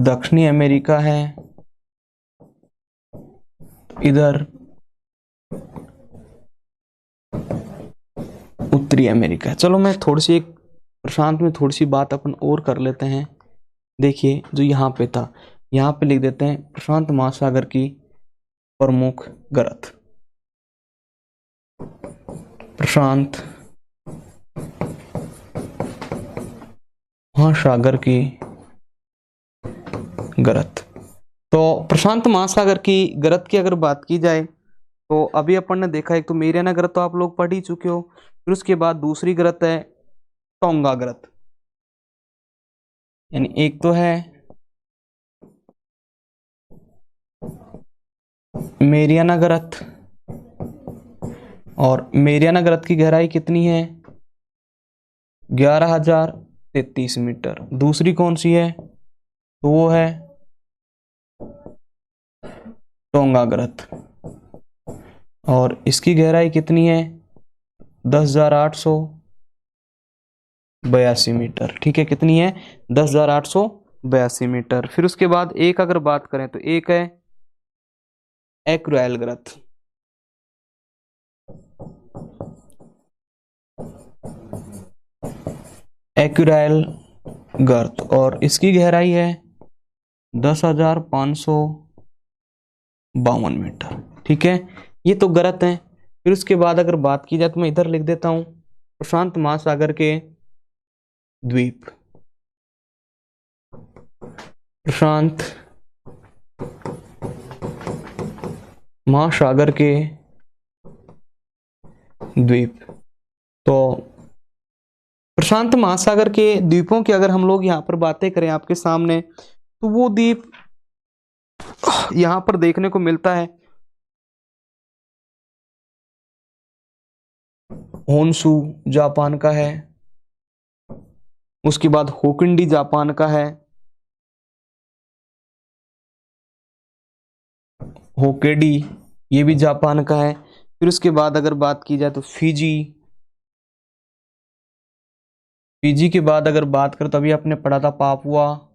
दक्षिणी अमेरिका है, इधर उत्तरी अमेरिका है। चलो मैं थोड़ी सी एक प्रशांत में थोड़ी सी बात अपन और कर लेते हैं। देखिए जो यहाँ पे था, यहाँ पे लिख देते हैं प्रशांत महासागर की प्रमुख गरत, प्रशांत महासागर की गरत। तो प्रशांत महासागर की गरत की अगर बात की जाए तो अभी अपन ने देखा, एक तो मेरियाना गरत तो आप लोग पढ़ ही चुके हो, फिर उसके बाद दूसरी गरत है टोंगा गरत, यानी एक तो है मेरियाना गरत, और मेरियाना गरत की गहराई कितनी है? 11,033 मीटर। दूसरी कौन सी है? तो वो है टोंगा गरत, और इसकी गहराई कितनी है? 10,882 मीटर। ठीक है, कितनी है? 10,882 मीटर। फिर उसके बाद एक अगर बात करें तो एक है एक्यूराइल गरत, एक्यूराइल गर्त, और इसकी गहराई है 10,552 मीटर। ठीक है, ये तो गरत है। फिर उसके बाद अगर बात की जाए तो मैं इधर लिख देता हूं प्रशांत महासागर के द्वीप, प्रशांत महासागर के द्वीप। तो प्रशांत महासागर के द्वीपों की अगर हम लोग यहाँ पर बातें करें आपके सामने, तो वो द्वीप यहां पर देखने को मिलता है होन्शु जापान का है, उसके बाद होकिंडी जापान का है, होकेडी ये भी जापान का है। फिर उसके बाद अगर बात की जाए तो फिजी, फिजी के बाद अगर बात करें तो अभी आपने पढ़ा था Papua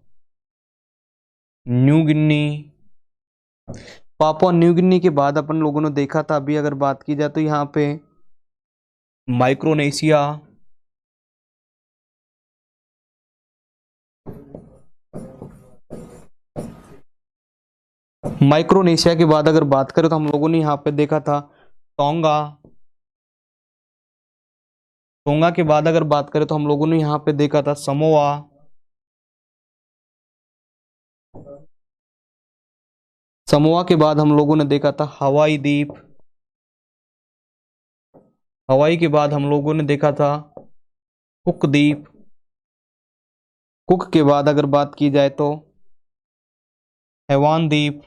New Guinea, Papua New Guinea के बाद अपन लोगों ने देखा था, अभी अगर बात की जाए तो यहाँ पे माइक्रोनेशिया, माइक्रोनेशिया के बाद अगर बात करें तो हम लोगों ने यहाँ पे देखा था टोंगा, टोंगा के बाद अगर बात करें तो हम लोगों ने यहाँ पे देखा था समोआ, समोआ के बाद हम लोगों ने देखा था हवाई द्वीप, हवाई के बाद हम लोगों ने देखा था कुक द्वीप, कुक के बाद अगर बात की जाए तो हैवान द्वीप।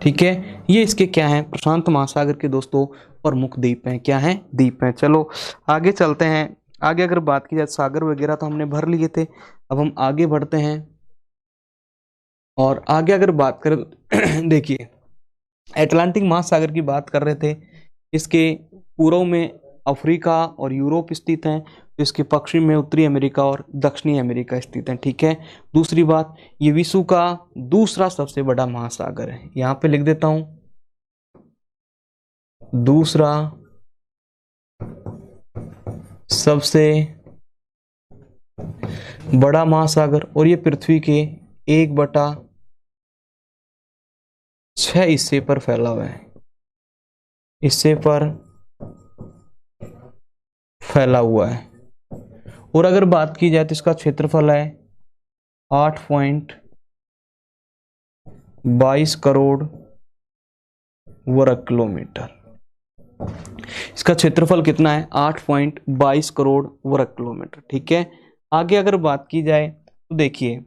ठीक है, ये इसके क्या है? प्रशांत महासागर के दोस्तों प्रमुख द्वीप हैं। क्या हैं? द्वीप हैं। चलो आगे चलते हैं। आगे अगर बात की जाए सागर वगैरह तो हमने भर लिए थे, अब हम आगे बढ़ते हैं। और आगे अगर बात करें देखिए अटलांटिक महासागर की बात कर रहे थे, इसके पूर्व में अफ्रीका और यूरोप स्थित हैं, तो इसके पश्चिम में उत्तरी अमेरिका और दक्षिणी अमेरिका स्थित हैं। ठीक है, दूसरी बात, ये विश्व का दूसरा सबसे बड़ा महासागर है। यहां पे लिख देता हूं दूसरा सबसे बड़ा महासागर, और ये पृथ्वी के 1/6 हिस्से पर फैला हुआ है, हिस्से पर फैला हुआ है। और अगर बात की जाए तो इसका क्षेत्रफल है 8.22 करोड़ वर्ग किलोमीटर। इसका क्षेत्रफल कितना है? 8.22 करोड़ वर्ग किलोमीटर। ठीक है, आगे अगर बात की जाए तो देखिए,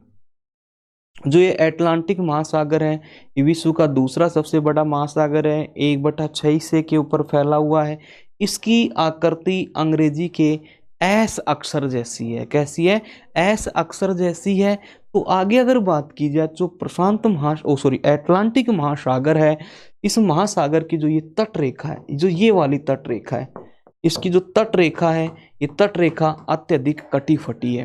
जो ये अटलांटिक महासागर है, ये विश्व का दूसरा सबसे बड़ा महासागर है, 1/6 हिस्से के ऊपर फैला हुआ है। इसकी आकृति अंग्रेजी के एस अक्षर जैसी है। कैसी है? एस अक्षर जैसी है। तो आगे अगर बात की जाए, जो अटलांटिक महासागर है, इस महासागर की जो ये तट रेखा है, जो ये वाली तट रेखा है, इसकी जो तट रेखा है, ये तट रेखा अत्यधिक कटी फटी है।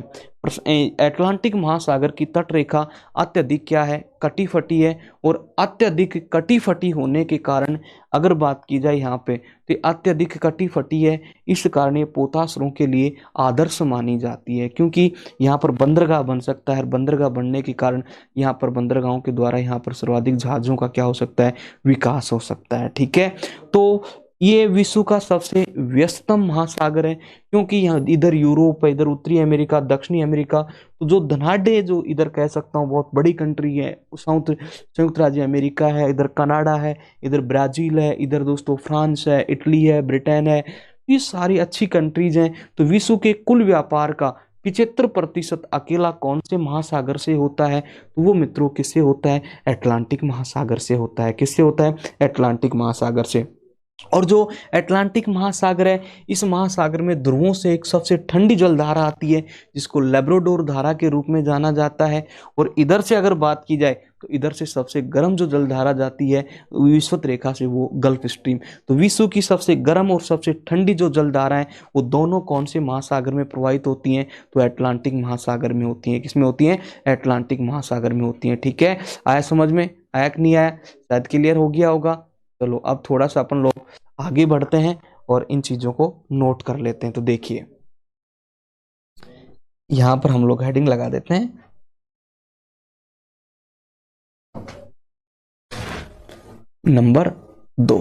अटलांटिक महासागर की तट रेखा अत्यधिक क्या है? कटी फटी है। और अत्यधिक कटी फटी होने के कारण अगर बात की जाए यहाँ पे, तो अत्यधिक कटी फटी है, इस कारण ये पोताश्रों के लिए आदर्श मानी जाती है, क्योंकि यहाँ पर बंदरगाह बन सकता है। बंदरगाह बनने के कारण यहाँ पर बंदरगाहों के द्वारा यहाँ पर सर्वाधिक जहाजों का क्या हो सकता है? विकास हो सकता है। ठीक है, तो ये विश्व का सबसे व्यस्तम महासागर है, क्योंकि यहाँ इधर यूरोप है, इधर उत्तरी अमेरिका, दक्षिणी अमेरिका, तो जो धनाढ्य, जो इधर कह सकता हूँ बहुत बड़ी कंट्री है, संयुक्त राज्य अमेरिका है, इधर कनाडा है, इधर ब्राजील है, इधर दोस्तों फ्रांस है, इटली है, ब्रिटेन है, ये सारी अच्छी कंट्रीज हैं। तो विश्व के कुल व्यापार का 75% अकेला कौन से महासागर से होता है? तो वो मित्रों किससे होता है? अटलांटिक महासागर से होता है। किससे होता है? अटलांटिक महासागर से। और जो अटलांटिक महासागर है, इस महासागर में ध्रुवों से एक सबसे ठंडी जलधारा आती है, जिसको लेब्राडोर धारा के रूप में जाना जाता है। और इधर से अगर बात की जाए, तो इधर से सबसे गर्म जो जलधारा जाती है विषुवत रेखा से, वो गल्फ स्ट्रीम। तो विश्व की सबसे गर्म और सबसे ठंडी जो जलधारा है, वो दोनों कौन से महासागर में प्रवाहित होती हैं? तो अटलांटिक महासागर में होती हैं। किसमें होती हैं? अटलांटिक महासागर में होती हैं। ठीक है, आया समझ में? आया कि नहीं आया? शायद क्लियर हो गया होगा। चलो अब थोड़ा सा अपन लोग आगे बढ़ते हैं और इन चीजों को नोट कर लेते हैं। तो देखिए, यहां पर हम लोग हेडिंग लगा देते हैं, नंबर 2।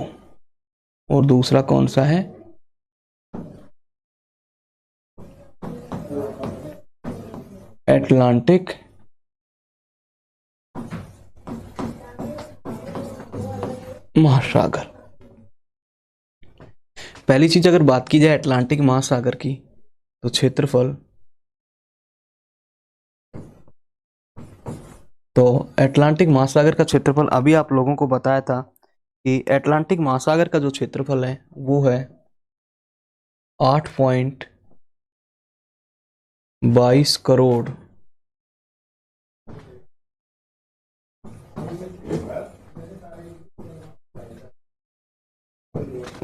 और दूसरा कौन सा है? अटलांटिक महासागर। पहली चीज अगर बात की जाए अटलांटिक महासागर की, तो क्षेत्रफल, तो अटलांटिक महासागर का क्षेत्रफल अभी आप लोगों को बताया था कि अटलांटिक महासागर का जो क्षेत्रफल है वो है 8.22 करोड़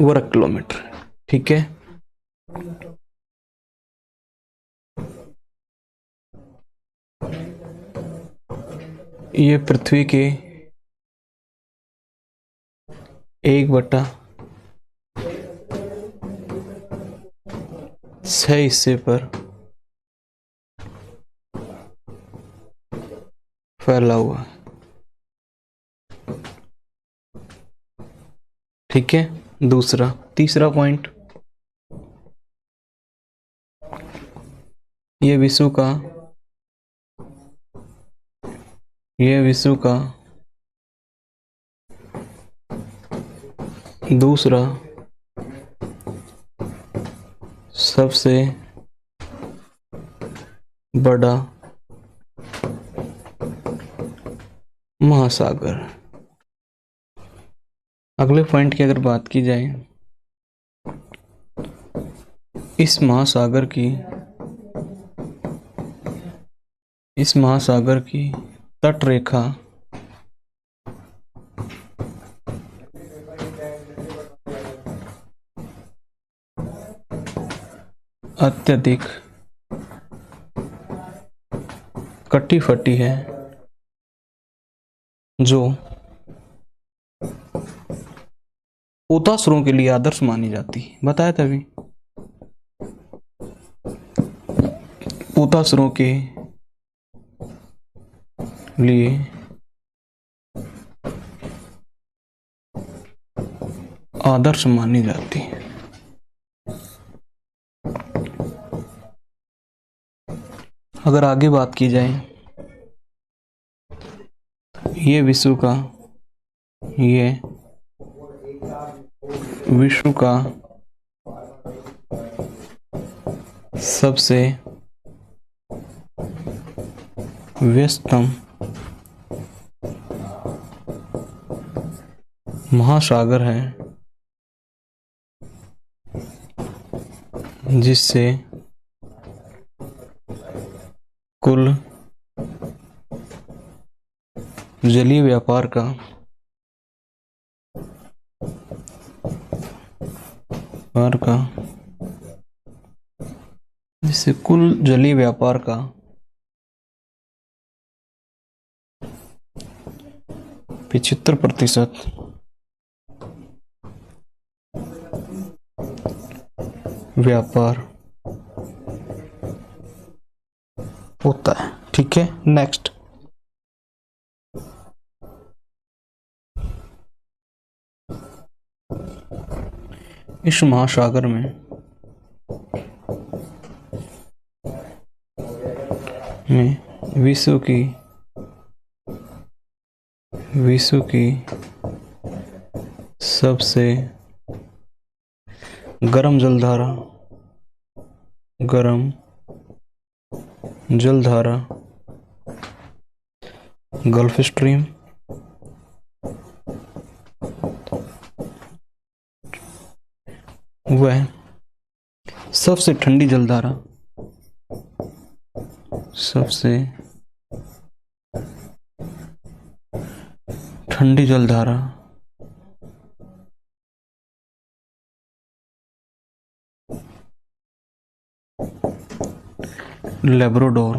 वर्ग किलोमीटर। ठीक है, ये पृथ्वी के 1/6 हिस्से पर फैला हुआ है। ठीक है, तीसरा पॉइंट, ये विश्व का दूसरा सबसे बड़ा महासागर। अगले पॉइंट की अगर बात की जाए, इस महासागर की तट रेखा अत्यधिक कटी फटी है, जो पोताश्रों के लिए आदर्श मानी जाती है। बताया था अभी, पोतासुरों के लिए आदर्श मानी जाती है। अगर आगे बात की जाए, ये विश्व का सबसे व्यस्तम महासागर है, जिससे कुल जलीय व्यापार जिससे कुल जलीय व्यापार का 75% व्यापार होता है। ठीक है, नेक्स्ट। इस महासागर में विश्व की सबसे गर्म जलधारा गल्फ स्ट्रीम वह सबसे ठंडी जलधारा लेब्राडोर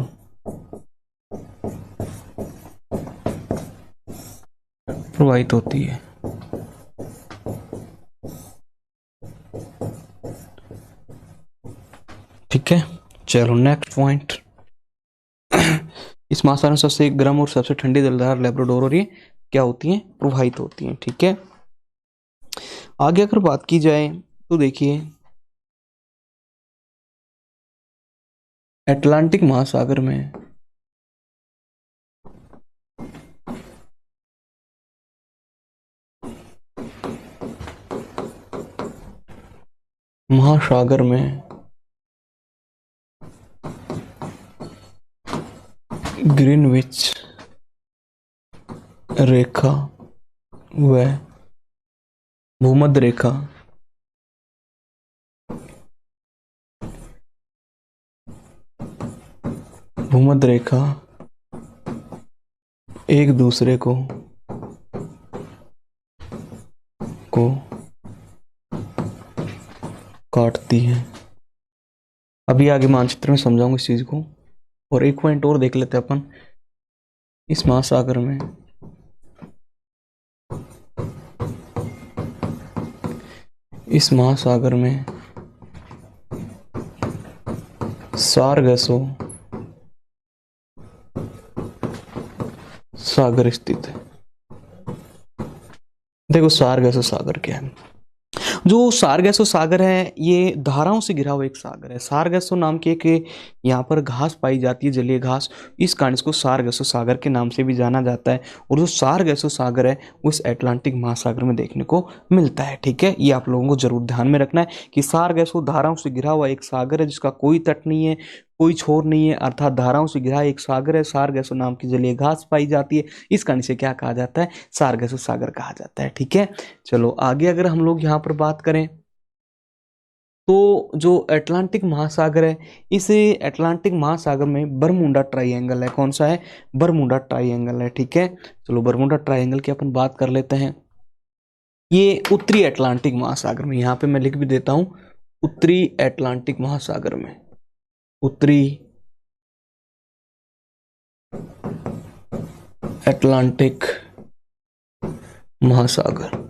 प्रवाहित होती है। ठीक है, चलो नेक्स्ट पॉइंट। इस महासागर में सबसे गर्म और सबसे ठंडी जलधारा लेब्राडोर और ये क्या होती हैं, प्रवाहित होती हैं। ठीक है, आगे अगर बात की जाए तो देखिए, अटलांटिक महासागर में ग्रीनविच रेखा व भूमध्य रेखा एक दूसरे को काटती है। अभी आगे मानचित्र में समझाऊंगा इस चीज को। और एक पॉइंट और देख लेते हैं अपन। इस महासागर में सारगैसो सागर स्थित है। देखो सारगैसो सागर क्या है। जो सारगैसो सागर है ये धाराओं से घिरा हुआ एक सागर है। सारगैसो नाम की एक यहाँ पर घास पाई जाती है, जलीय घास। इस कारण इसको सारगैसो सागर के नाम से भी जाना जाता है। और जो सारगैसो सागर है वो इस अटलांटिक महासागर में देखने को मिलता है। ठीक है, ये आप लोगों को जरूर ध्यान में रखना है कि सारगैसो धाराओं से घिरा हुआ एक सागर है, जिसका कोई तट नहीं है, कोई छोर नहीं है, अर्थात धाराओं से घिरा एक सागर है। सारगैसो नाम की जलीय घास पाई जाती है। इस कारण से क्या कहा जाता है, सारगैसो सागर कहा जाता है। ठीक है, चलो आगे अगर हम लोग यहाँ पर बात करें तो जो अटलांटिक महासागर है, इस अटलांटिक महासागर में बरमूडा ट्राइंगल है। कौन सा है, बरमूडा ट्राइंगल है। ठीक है, चलो बरमूडा ट्राइंगल की अपन बात कर लेते हैं। ये उत्तरी अटलांटिक महासागर में, यहाँ पे मैं लिख भी देता हूं, उत्तरी अटलांटिक महासागर में, उत्तरी अटलांटिक महासागर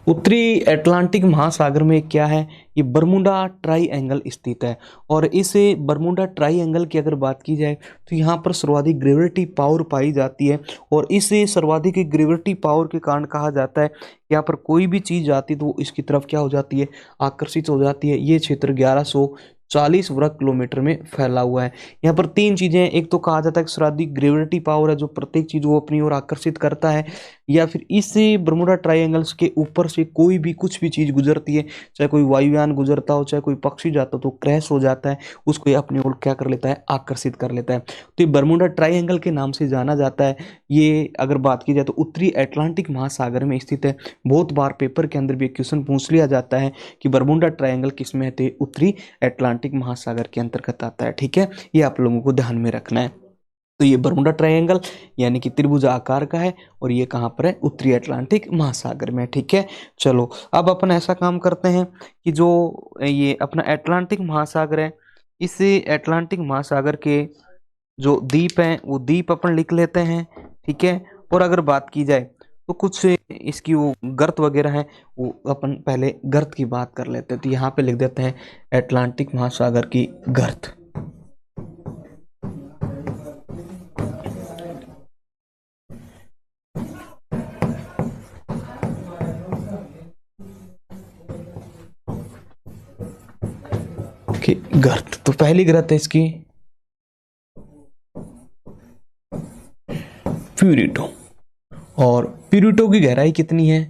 उत्तरी अटलांटिक महासागर में क्या है, ये बरमुडा ट्राइएंगल स्थित है। और इस बरमुडा ट्राइएंगल की अगर बात की जाए तो यहाँ पर सर्वाधिक ग्रेविटी पावर पाई जाती है। और इस सर्वाधिक ग्रेविटी पावर के कारण कहा जाता है यहाँ पर कोई भी चीज आती है तो वो इसकी तरफ क्या हो जाती है, आकर्षित हो जाती है। ये क्षेत्र 1140 वर्ग किलोमीटर में फैला हुआ है। यहाँ पर तीन चीजें हैं, एक तो कहा जाता है कि सर्वाधिक ग्रेविटी पावर है जो प्रत्येक चीज को अपनी ओर आकर्षित करता है, या फिर इस बरमुडा ट्राइएंगल्स के ऊपर से कोई भी कुछ भी चीज गुजरती है, चाहे कोई वायुयान गुजरता हो, चाहे कोई पक्षी जाता हो, तो क्रैश हो जाता है, उसको ये अपनी ओर क्या कर लेता है, आकर्षित कर लेता है। तो ये बरमुडा ट्राइएंगल के नाम से जाना जाता है। ये अगर बात की जाए तो उत्तरी अटलांटिक महासागर में स्थित है। बहुत बार पेपर के अंदर भी क्वेश्चन पूछ लिया जाता है कि बरमुडा ट्राइएंगल किस में है, तो उत्तरी अटलांटिक महासागर के अंतर्गत आता है। ठीक है, ये आप लोगों को ध्यान में रखना है। तो ये बरमुडा ट्रायंगल यानी कि त्रिभुज आकार का है और ये कहाँ पर है, उत्तरी अटलांटिक महासागर में। ठीक है, चलो अब अपन ऐसा काम करते हैं कि जो ये अपना अटलांटिक महासागर है, इस अटलांटिक महासागर के जो द्वीप हैं वो द्वीप अपन लिख लेते हैं। ठीक है, और अगर बात की जाए तो कुछ इसकी वो गर्त वगैरह है, वो अपन पहले गर्त की बात कर लेते हैं। तो यहाँ पे लिख देते हैं अटलांटिक महासागर की गर्त। गर्त, तो पहली गर्त है इसकी प्यूरिटो, और प्यूरिटो की गहराई कितनी है,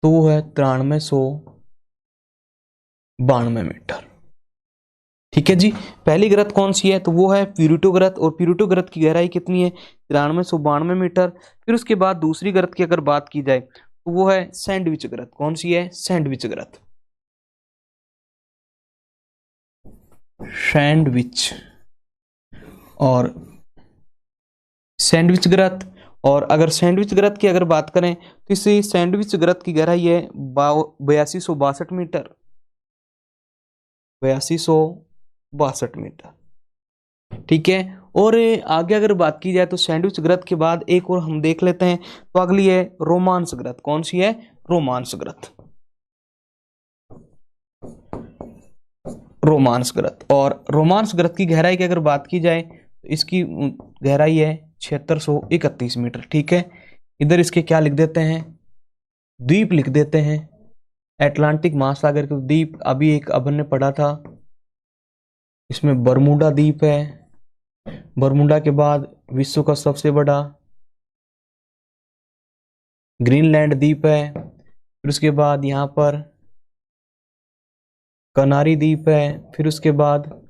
तो वो है 9392 मीटर। ठीक है जी, पहली ग्रत कौन सी है, तो वो है प्यूरिटो ग्रत, और प्यूरिटो ग्रत की गहराई कितनी है, 9392 मीटर। फिर उसके बाद दूसरी ग्रत की अगर बात की जाए तो वो है सैंडविच ग्रत। कौन सी है, सैंडविच ग्रत, सैंडविच और सैंडविच ग्रत। और अगर सैंडविच ग्रत की अगर बात करें तो इस सैंडविच ग्रत की गहराई है 8262 मीटर, 8262 मीटर। ठीक है, और आगे अगर बात की जाए तो सैंडविच ग्रत के बाद एक और हम देख लेते हैं, तो अगली है रोमांस ग्रत। कौन सी है, रोमांस ग्रत, रोमांस ग्रत। और रोमांस ग्रत की गहराई की अगर बात की जाए तो इसकी गहराई है 7631 मीटर। ठीक है, इधर इसके क्या लिख देते हैं, द्वीप लिख देते हैं, अटलांटिक महासागर के द्वीप। अभी एक अपन ने पढ़ा था, इसमें बरमुडा द्वीप है, बरमुडा के बाद विश्व का सबसे बड़ा ग्रीनलैंड द्वीप है, फिर उसके बाद यहाँ पर कनारी द्वीप है, फिर उसके बाद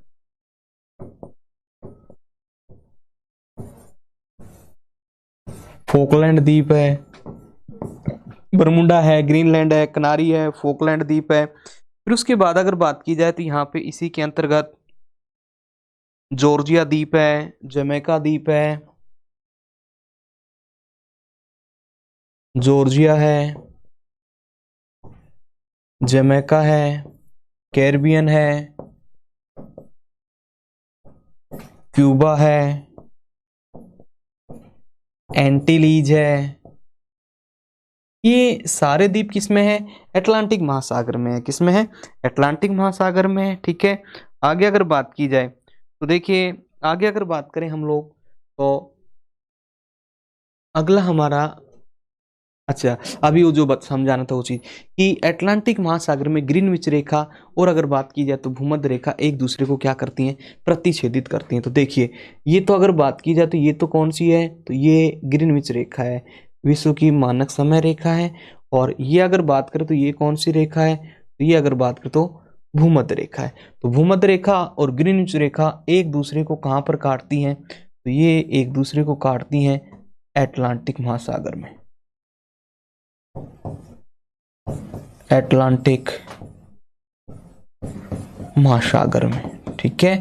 फोकलैंड द्वीप है, बरमुडा है, ग्रीनलैंड है, कनारी है, फोकलैंड द्वीप है। फिर उसके बाद अगर बात की जाए तो यहाँ पे इसी के अंतर्गत जॉर्जिया द्वीप है, जमैका द्वीप है, जॉर्जिया है, जमैका है, कैरिबियन है, क्यूबा है, एंटीलीज है। ये सारे द्वीप किसमें है, अटलांटिक महासागर में है। किसमें है, अटलांटिक महासागर में है। ठीक है, आगे अगर बात की जाए तो देखिए, आगे अगर बात करें हम लोग तो अगला हमारा, अच्छा अभी वो जो समझाना था वो चीज कि अटलांटिक महासागर में ग्रीनविच रेखा और अगर बात की जाए तो भूमध्य रेखा एक दूसरे को क्या करती हैं, प्रतिच्छेदित करती हैं। तो देखिए, ये तो अगर बात की जाए तो ये तो कौन सी है, तो ये ग्रीनविच रेखा है, विश्व की मानक समय रेखा है। और ये अगर बात करें तो ये कौन सी रेखा है, तो ये अगर बात करें तो भूमध्य रेखा है। तो भूमध्य रेखा और ग्रीनविच रेखा एक दूसरे को कहाँ पर काटती हैं, तो ये एक दूसरे को काटती हैं अटलांटिक महासागर में, अटलांटिक महासागर में। ठीक है,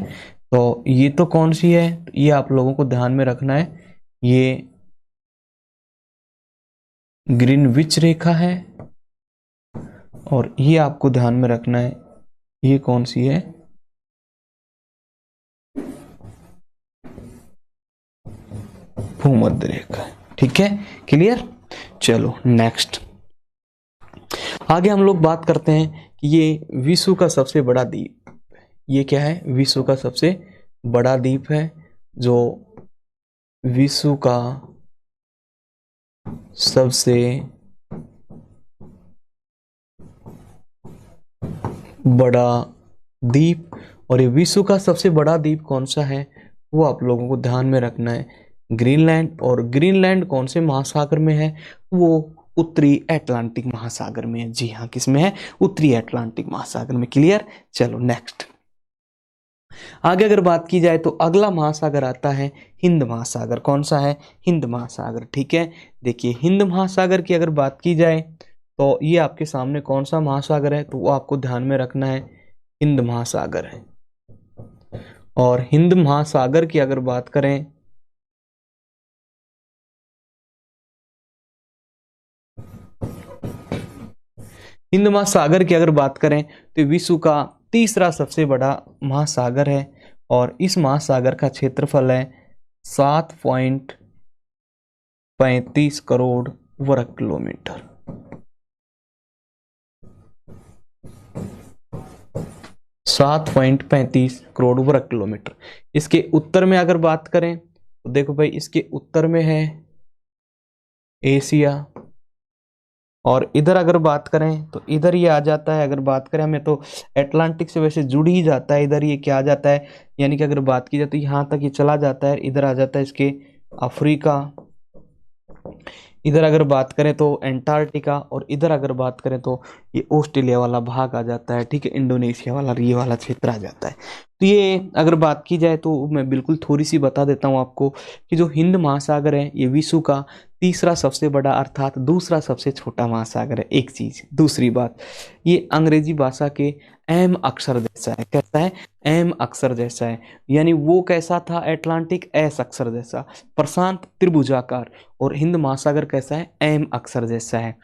तो ये तो कौन सी है, तो ये आप लोगों को ध्यान में रखना है, ये ग्रीनविच रेखा है, और ये आपको ध्यान में रखना है, ये कौन सी है, भूमध्य रेखा। ठीक है, क्लियर। चलो नेक्स्ट, आगे हम लोग बात करते हैं कि ये विश्व का सबसे बड़ा द्वीप, ये क्या है, विश्व का सबसे बड़ा द्वीप है, जो विश्व का सबसे बड़ा द्वीप। और ये विश्व का सबसे बड़ा द्वीप कौन सा है, वो आप लोगों को ध्यान में रखना है, ग्रीनलैंड। और ग्रीनलैंड कौन से महासागर में है, वो उत्तरी अटलांटिक महासागर में है। जी हाँ, किसमें है, उत्तरी अटलांटिक महासागर में। क्लियर। चलो नेक्स्ट, आगे अगर बात की जाए तो अगला महासागर आता है हिंद महासागर। कौन सा है, हिंद महासागर। ठीक है, देखिए हिंद महासागर की अगर बात की जाए तो ये आपके सामने कौन सा महासागर है, तो वो आपको ध्यान में रखना है, हिंद महासागर है। और हिंद महासागर की अगर बात करें हिंद महासागर की अगर बात करें तो विश्व का तीसरा सबसे बड़ा महासागर है। और इस महासागर का क्षेत्रफल है 7.35 करोड़ वर्ग किलोमीटर। 7.35 करोड़ वर्ग किलोमीटर। इसके उत्तर में अगर बात करें तो देखो भाई, इसके उत्तर में है एशिया। और इधर अगर बात करें तो इधर ये आ जाता है, अगर बात करें हमें तो अटलांटिक से वैसे जुड़ ही जाता है, इधर ये क्या आ जाता है, यानी कि अगर बात की जाए तो यहाँ तक ये चला जाता है, इधर आ जाता है इसके अफ्रीका। इधर अगर बात करें तो एंटार्क्टिका। और इधर अगर बात करें तो ये ऑस्ट्रेलिया वाला भाग आ जाता है। ठीक है, इंडोनेशिया वाला, ये वाला क्षेत्र आ जाता है। तो ये अगर बात की जाए तो मैं बिल्कुल थोड़ी सी बता देता हूँ आपको कि जो हिंद महासागर है ये विश्व का तीसरा सबसे बड़ा अर्थात दूसरा सबसे छोटा महासागर है। एक चीज, दूसरी बात, ये अंग्रेजी भाषा के एम अक्षर जैसा है। कैसा है, एम अक्षर जैसा है। यानी वो कैसा था, अटलांटिक एस अक्षर जैसा, प्रशांत त्रिभुजाकार। और हिंद महासागर कैसा है, एम अक्षर जैसा है।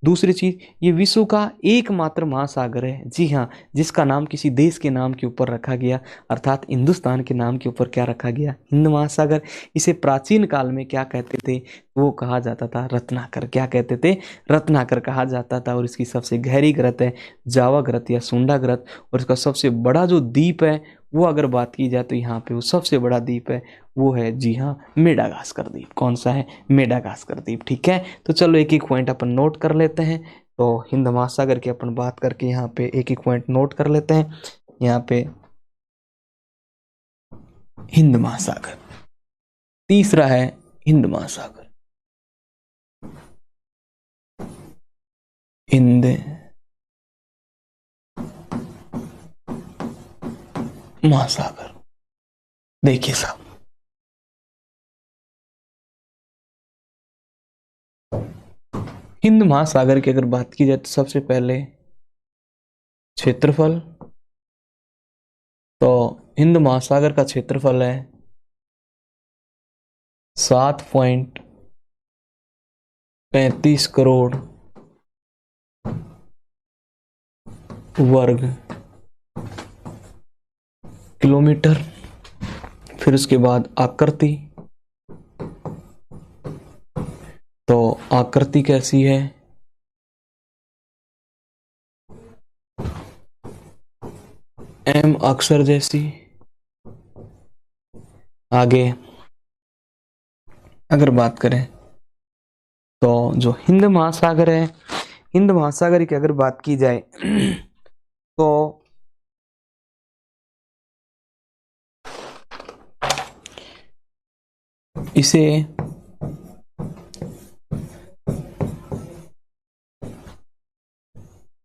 दूसरी चीज, ये विश्व का एकमात्र महासागर है, जी हाँ, जिसका नाम किसी देश के नाम के ऊपर रखा गया, अर्थात हिंदुस्तान के नाम के ऊपर क्या रखा गया, हिंद महासागर। इसे प्राचीन काल में क्या कहते थे, वो कहा जाता था रत्नाकर। क्या कहते थे, रत्नाकर कहा जाता था। और इसकी सबसे गहरी ग्रत है जावा ग्रत या सुंडा ग्रत। और इसका सबसे बड़ा जो द्वीप है वो अगर बात की जाए तो यहाँ पे वो सबसे बड़ा द्वीप है, वो है जी हाँ मेडागास्कर द्वीप। कौन सा है, मेडागास्कर द्वीप। ठीक है, तो चलो एक एक पॉइंट अपन नोट कर लेते हैं। तो हिंद महासागर की अपन बात करके यहाँ पे एक एक पॉइंट नोट कर लेते हैं। यहाँ पे हिंद महासागर, तीसरा है हिंद महासागर, हिंद महासागर। देखिए साहब, हिंद महासागर की अगर बात की जाए तो सबसे पहले क्षेत्रफल, तो हिंद महासागर का क्षेत्रफल है 7.35 करोड़ वर्ग किलोमीटर। फिर उसके बाद आकृति, तो आकृति कैसी है, एम अक्षर जैसी। आगे अगर बात करें तो जो हिंद महासागर है, हिंद महासागर की अगर बात की जाए तो इसे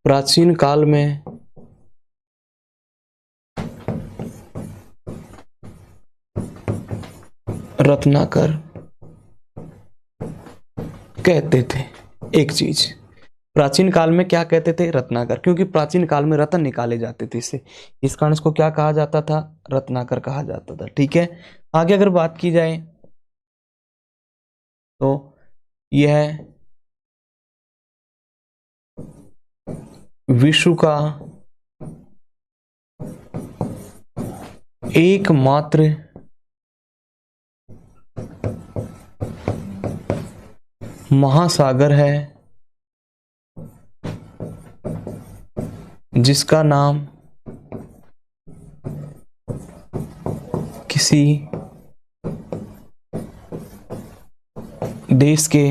प्राचीन काल में रत्नाकर कहते थे। एक चीज, प्राचीन काल में क्या कहते थे, रत्नाकर, क्योंकि प्राचीन काल में रत्न निकाले जाते थे इससे, इस कारण इसको क्या कहा जाता था, रत्नाकर कहा जाता था। ठीक है, आगे अगर बात की जाए तो यह विश्व का एकमात्र महासागर है जिसका नाम किसी देश के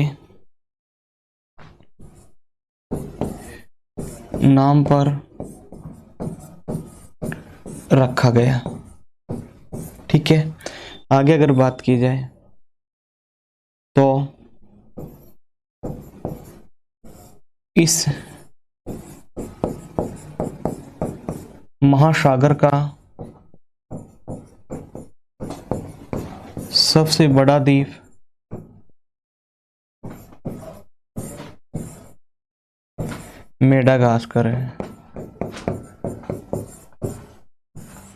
नाम पर रखा गया। ठीक है, आगे अगर बात की जाए तो इस महासागर का सबसे बड़ा द्वीप मेडागास्कर है।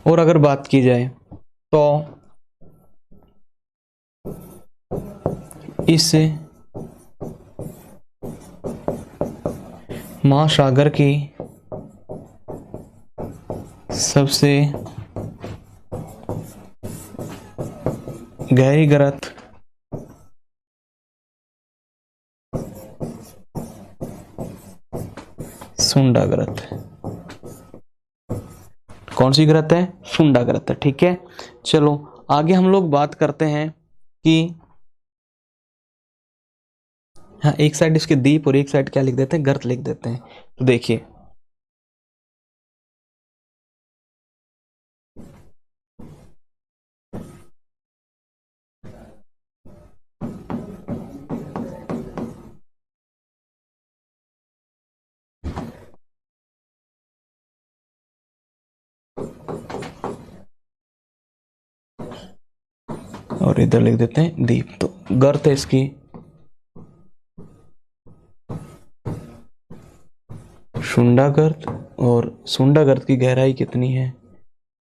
और अगर बात की जाए तो इस महासागर की सबसे गहरी गर्त सुंडा गर्त है। कौन सी गर्त है? सुंडा गर्त है। ठीक है, चलो आगे हम लोग बात करते हैं कि हाँ, एक साइड इसके द्वीप और एक साइड क्या लिख देते हैं? गर्त लिख देते हैं। तो देखिए और इधर लिख देते हैं द्वीप। तो गर्त है इसकी सुंडा गर्त, और सुंडा गर्त की गहराई कितनी है?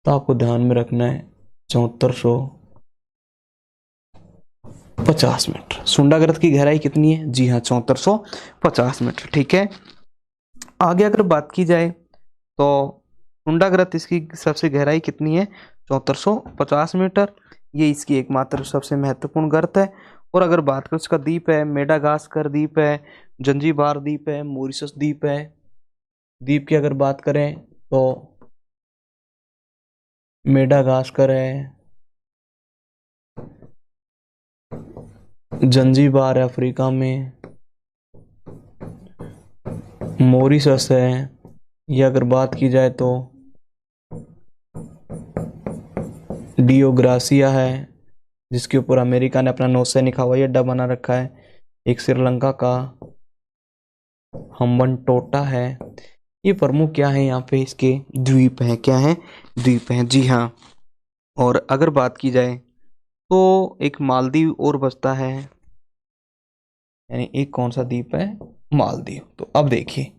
तो आपको ध्यान में रखना है 7450 मीटर। सुंडा गर्त की गहराई कितनी है? जी हाँ, 7450 मीटर। ठीक है, आगे अगर बात की जाए तो सुंडा गर्त इसकी सबसे गहराई कितनी है? 7450 मीटर। ये इसकी एकमात्र सबसे महत्वपूर्ण गर्त है। और अगर बात करें उसका द्वीप है, मेडागास्कर द्वीप है, जंजीबार द्वीप है, मॉरिशस द्वीप है। द्वीप की अगर बात करें तो मेडागास्कर है, जंजीबार है अफ्रीका में, मॉरिशस है। ये अगर बात की जाए तो डियोग्रासिया है, जिसके ऊपर अमेरिका ने अपना नौसैनिक हवाई अड्डा बना रखा है। एक श्रीलंका का हम्बनटोटा है। ये प्रमुख क्या है? यहाँ पे इसके द्वीप हैं। क्या है? द्वीप हैं, जी हाँ। और अगर बात की जाए तो एक मालदीव और बचता है, यानी एक कौन सा द्वीप है? मालदीव। तो अब देखिए,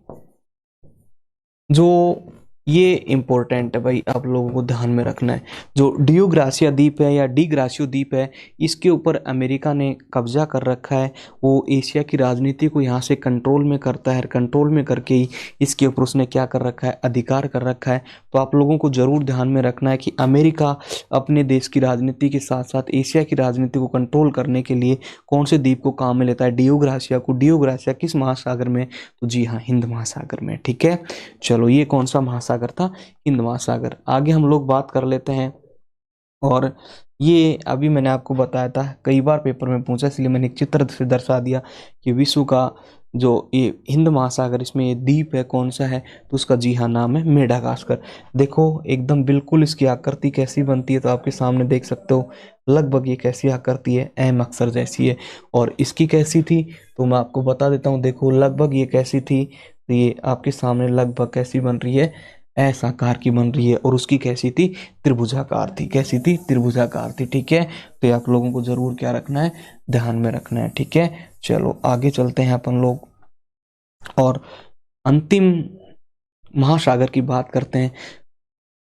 जो ये इंपॉर्टेंट है भाई, आप लोगों को ध्यान में रखना है। जो डियोग्रासिया द्वीप है या डिग्रासियो द्वीप है, इसके ऊपर अमेरिका ने कब्जा कर रखा है। वो एशिया की राजनीति को यहाँ से कंट्रोल में करता है। कंट्रोल में करके ही इसके ऊपर उसने क्या कर रखा है? अधिकार कर रखा है। तो आप लोगों को जरूर ध्यान में रखना है कि अमेरिका अपने देश की राजनीति के साथ साथ एशिया की राजनीति को कंट्रोल करने के लिए कौन से द्वीप को काम में लेता है? डियोग्रासिया को। डियोग्रासिया किस महासागर में? तो जी हाँ, हिंद महासागर में। ठीक है, चलो ये कौन सा महासागर था? हिंद महासागर। आगे हम लोग बात कर लेते हैं। और ये अभी मैंने आपको बताया था, कई बार पेपर में पूछा, इसलिए मैंने एक चित्र से दर्शा दिया कि विश्व का जो ये हिंद महासागर, इसमें ये द्वीप है, कौन सा है? तो उसका जी हाँ नाम है मेडागास्कर। देखो एकदम बिल्कुल इसकी आकृति कैसी बनती है, तो आपके सामने देख सकते हो। लगभग ये कैसी आकृति है? एम अक्षर जैसी है। और इसकी कैसी थी? तो मैं आपको बता देता हूँ। देखो लगभग ये कैसी थी, तो ये आपके सामने लगभग कैसी बन रही है? एस आकार की बन रही है। और उसकी कैसी थी? त्रिभुजाकार थी। कैसी थी? त्रिभुजाकार थी। ठीक है, तो ये आप लोगों को जरूर क्या रखना है? ध्यान में रखना है। ठीक है, चलो आगे चलते हैं अपन लोग और अंतिम महासागर की बात करते हैं।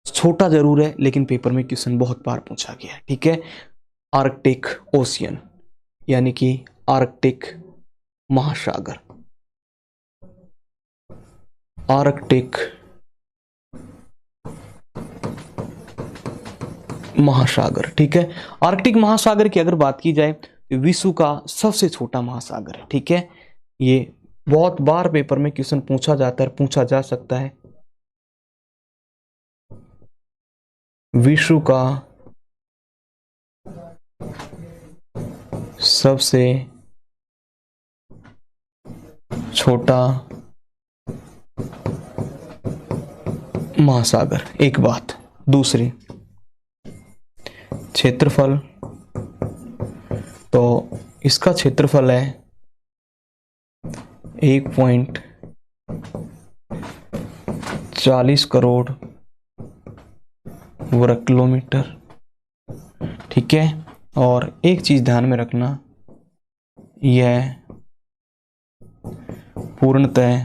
छोटा जरूर है, लेकिन पेपर में क्वेश्चन बहुत बार पूछा गया है। ठीक है, आर्कटिक ओशियन, यानी कि आर्कटिक महासागर। आर्कटिक महासागर। ठीक है, आर्कटिक महासागर की अगर बात की जाए तो विश्व का सबसे छोटा महासागर है। ठीक है, ये बहुत बार पेपर में क्वेश्चन पूछा जाता है, पूछा जा सकता है। विश्व का सबसे छोटा महासागर। एक बात। दूसरी, क्षेत्रफल, तो इसका क्षेत्रफल है 1.40 करोड़ वर्ग किलोमीटर। ठीक है, और एक चीज ध्यान में रखना, यह पूर्णतः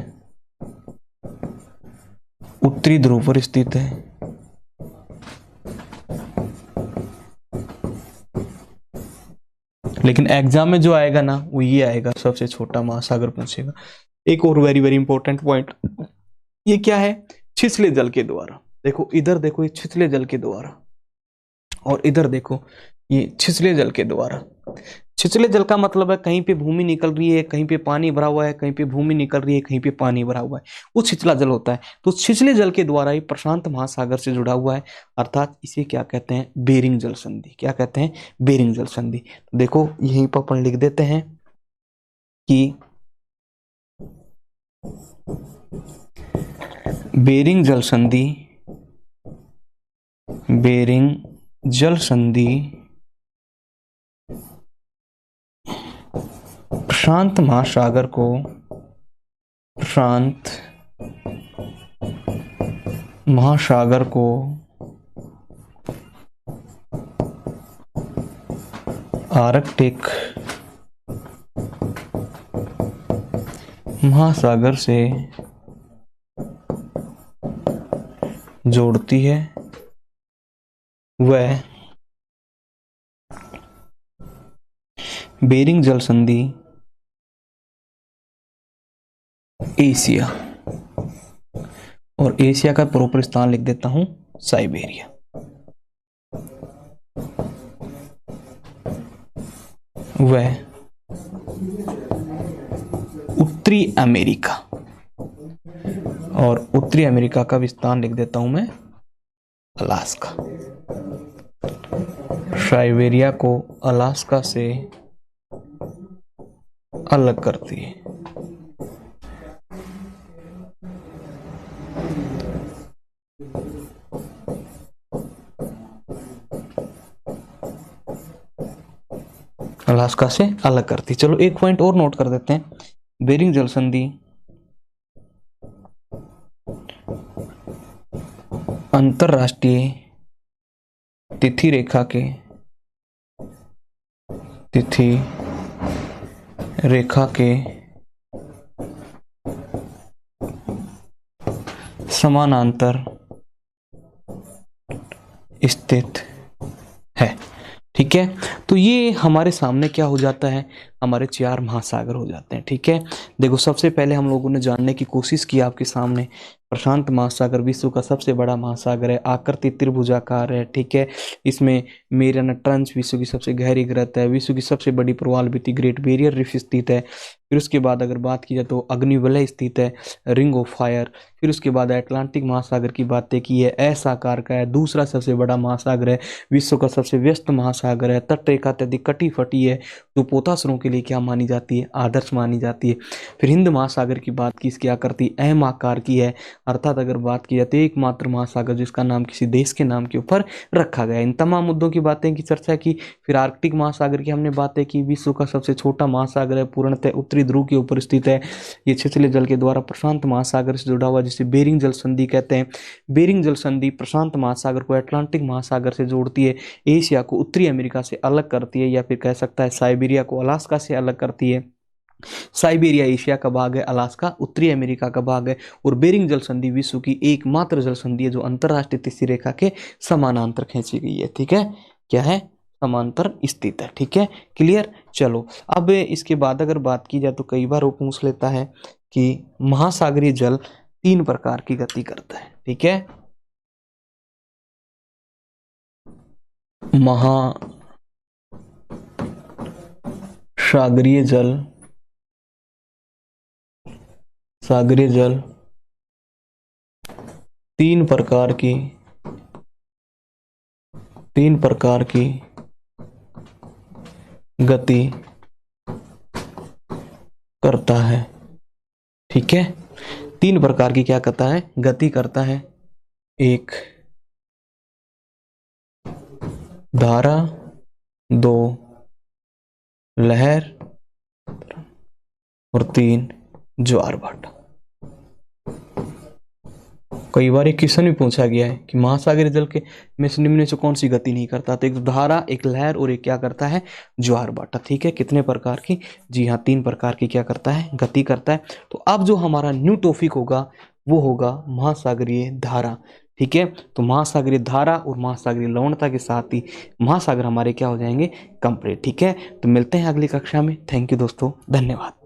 उत्तरी ध्रुव पर स्थित है। लेकिन एग्जाम में जो आएगा ना, वो ये आएगा, सबसे छोटा महासागर पूछेगा। एक और वेरी वेरी इंपॉर्टेंट पॉइंट, ये क्या है? छिछले जल के द्वारा। देखो इधर देखो, ये छिछले जल के द्वारा, और इधर देखो ये छिछले जल के द्वारा। छिछले जल का मतलब है कहीं पे भूमि निकल रही है, कहीं पे पानी भरा हुआ है, कहीं पे भूमि निकल रही है, कहीं पे पानी भरा हुआ है, वो छिछला जल होता है। तो छिछले जल के द्वारा ही प्रशांत महासागर से जुड़ा हुआ है, अर्थात इसे क्या कहते हैं? बेरिंग जल संधि। क्या कहते हैं? बेरिंग जल संधि। तो देखो यहीं पर अपन लिख देते हैं कि बेरिंग जल संधि, बेरिंग जल संधि प्रशांत महासागर को, प्रशांत महासागर को आर्कटिक महासागर से जोड़ती है। वह बेरिंग जल संधि एशिया, और एशिया का प्रॉपर स्थान लिख देता हूं साइबेरिया। वह उत्तरी अमेरिका, और उत्तरी अमेरिका का भी स्थान लिख देता हूं मैं अलास्का। साइबेरिया को अलास्का से अलग करती है। अलास्का से अलग करती। चलो एक पॉइंट और नोट कर देते हैं। बेरिंग जल संधि अंतरराष्ट्रीय तिथि रेखा के, तिथि रेखा के समानांतर स्थित है। ठीक है, तो ये हमारे सामने क्या हो जाता है? हमारे 4 महासागर हो जाते हैं। ठीक है, देखो सबसे पहले हम लोगों ने जानने की कोशिश की आपके सामने, प्रशांत महासागर विश्व का सबसे बड़ा महासागर है, आकृति त्रिभुजाकार है। ठीक है, इसमें मेरियाना ट्रंच विश्व की सबसे गहरी ग्रत है, विश्व की सबसे बड़ी प्रवाल भित्ति ग्रेट बैरियर रीफ स्थित है। फिर उसके बाद अगर बात की जाए तो अग्निवलय स्थित है, रिंग ऑफ फायर। फिर उसके बाद अटलांटिक महासागर की बातें की है, एस आकार का है, दूसरा सबसे बड़ा महासागर है, विश्व का सबसे व्यस्त महासागर है, तटरेखा अत्यधिक कटी फटी है, जो पोताश्रों के लिए क्या मानी जाती है? आदर्श मानी जाती है। फिर हिंद महासागर की बात की, क्या करती? एम आकार की है, अर्थात अगर बात की जाए तो एकमात्र महासागर जिसका नाम किसी देश के नाम के ऊपर रखा गया। इन तमाम मुद्दों की बातें की, चर्चा की। फिर आर्कटिक महासागर की हमने बातें की, विश्व का सबसे छोटा महासागर है, पूर्णतः उत्तरी ध्रुव के ऊपर स्थित है, ये छिछले जल के द्वारा प्रशांत महासागर से जुड़ा हुआ, जिसे बेरिंग जल संधि कहते हैं। बेरिंग जल संधि प्रशांत महासागर को अटलांटिक महासागर से जोड़ती है, एशिया को उत्तरी अमेरिका से अलग करती है, या फिर कह सकता है साइबेरिया को अलास्का से अलग करती है। साइबेरिया एशिया का भाग है, अलास्का उत्तरी अमेरिका का भाग है, और बेरिंग जल संधि विश्व की एकमात्र जल संधि है जो अंतरराष्ट्रीय तिथि रेखा के समानांतर खींची गई है। ठीक है, क्या है? समांतर स्थित है। ठीक है, क्लियर। चलो अब इसके बाद अगर बात की जाए तो कई बार वो पूछ लेता है कि महासागरीय जल 3 प्रकार की गति करता है। ठीक है, महासागरीय जल, सागरीय जल 3 प्रकार की तीन प्रकार की गति करता है। ठीक है, तीन प्रकार की क्या करता है, गति करता है। एक धारा, दो लहर और तीन ज्वार भाटा। कई बार एक क्वेश्चन भी पूछा गया है कि महासागरीय जल के में से निम्न में से कौन सी गति नहीं करता, तो एक धारा, एक लहर और एक क्या करता है, ज्वार भाटा। ठीक है, कितने प्रकार की, जी हाँ, तीन प्रकार की क्या करता है, गति करता है। तो अब जो हमारा न्यू टॉपिक होगा वो होगा महासागरीय धारा। ठीक है, तो महासागरीय धारा और महासागरीय लवणता के साथ ही महासागर हमारे क्या हो जाएंगे, कंप्लीट। ठीक है, तो मिलते हैं अगली कक्षा में। थैंक यू दोस्तों, धन्यवाद।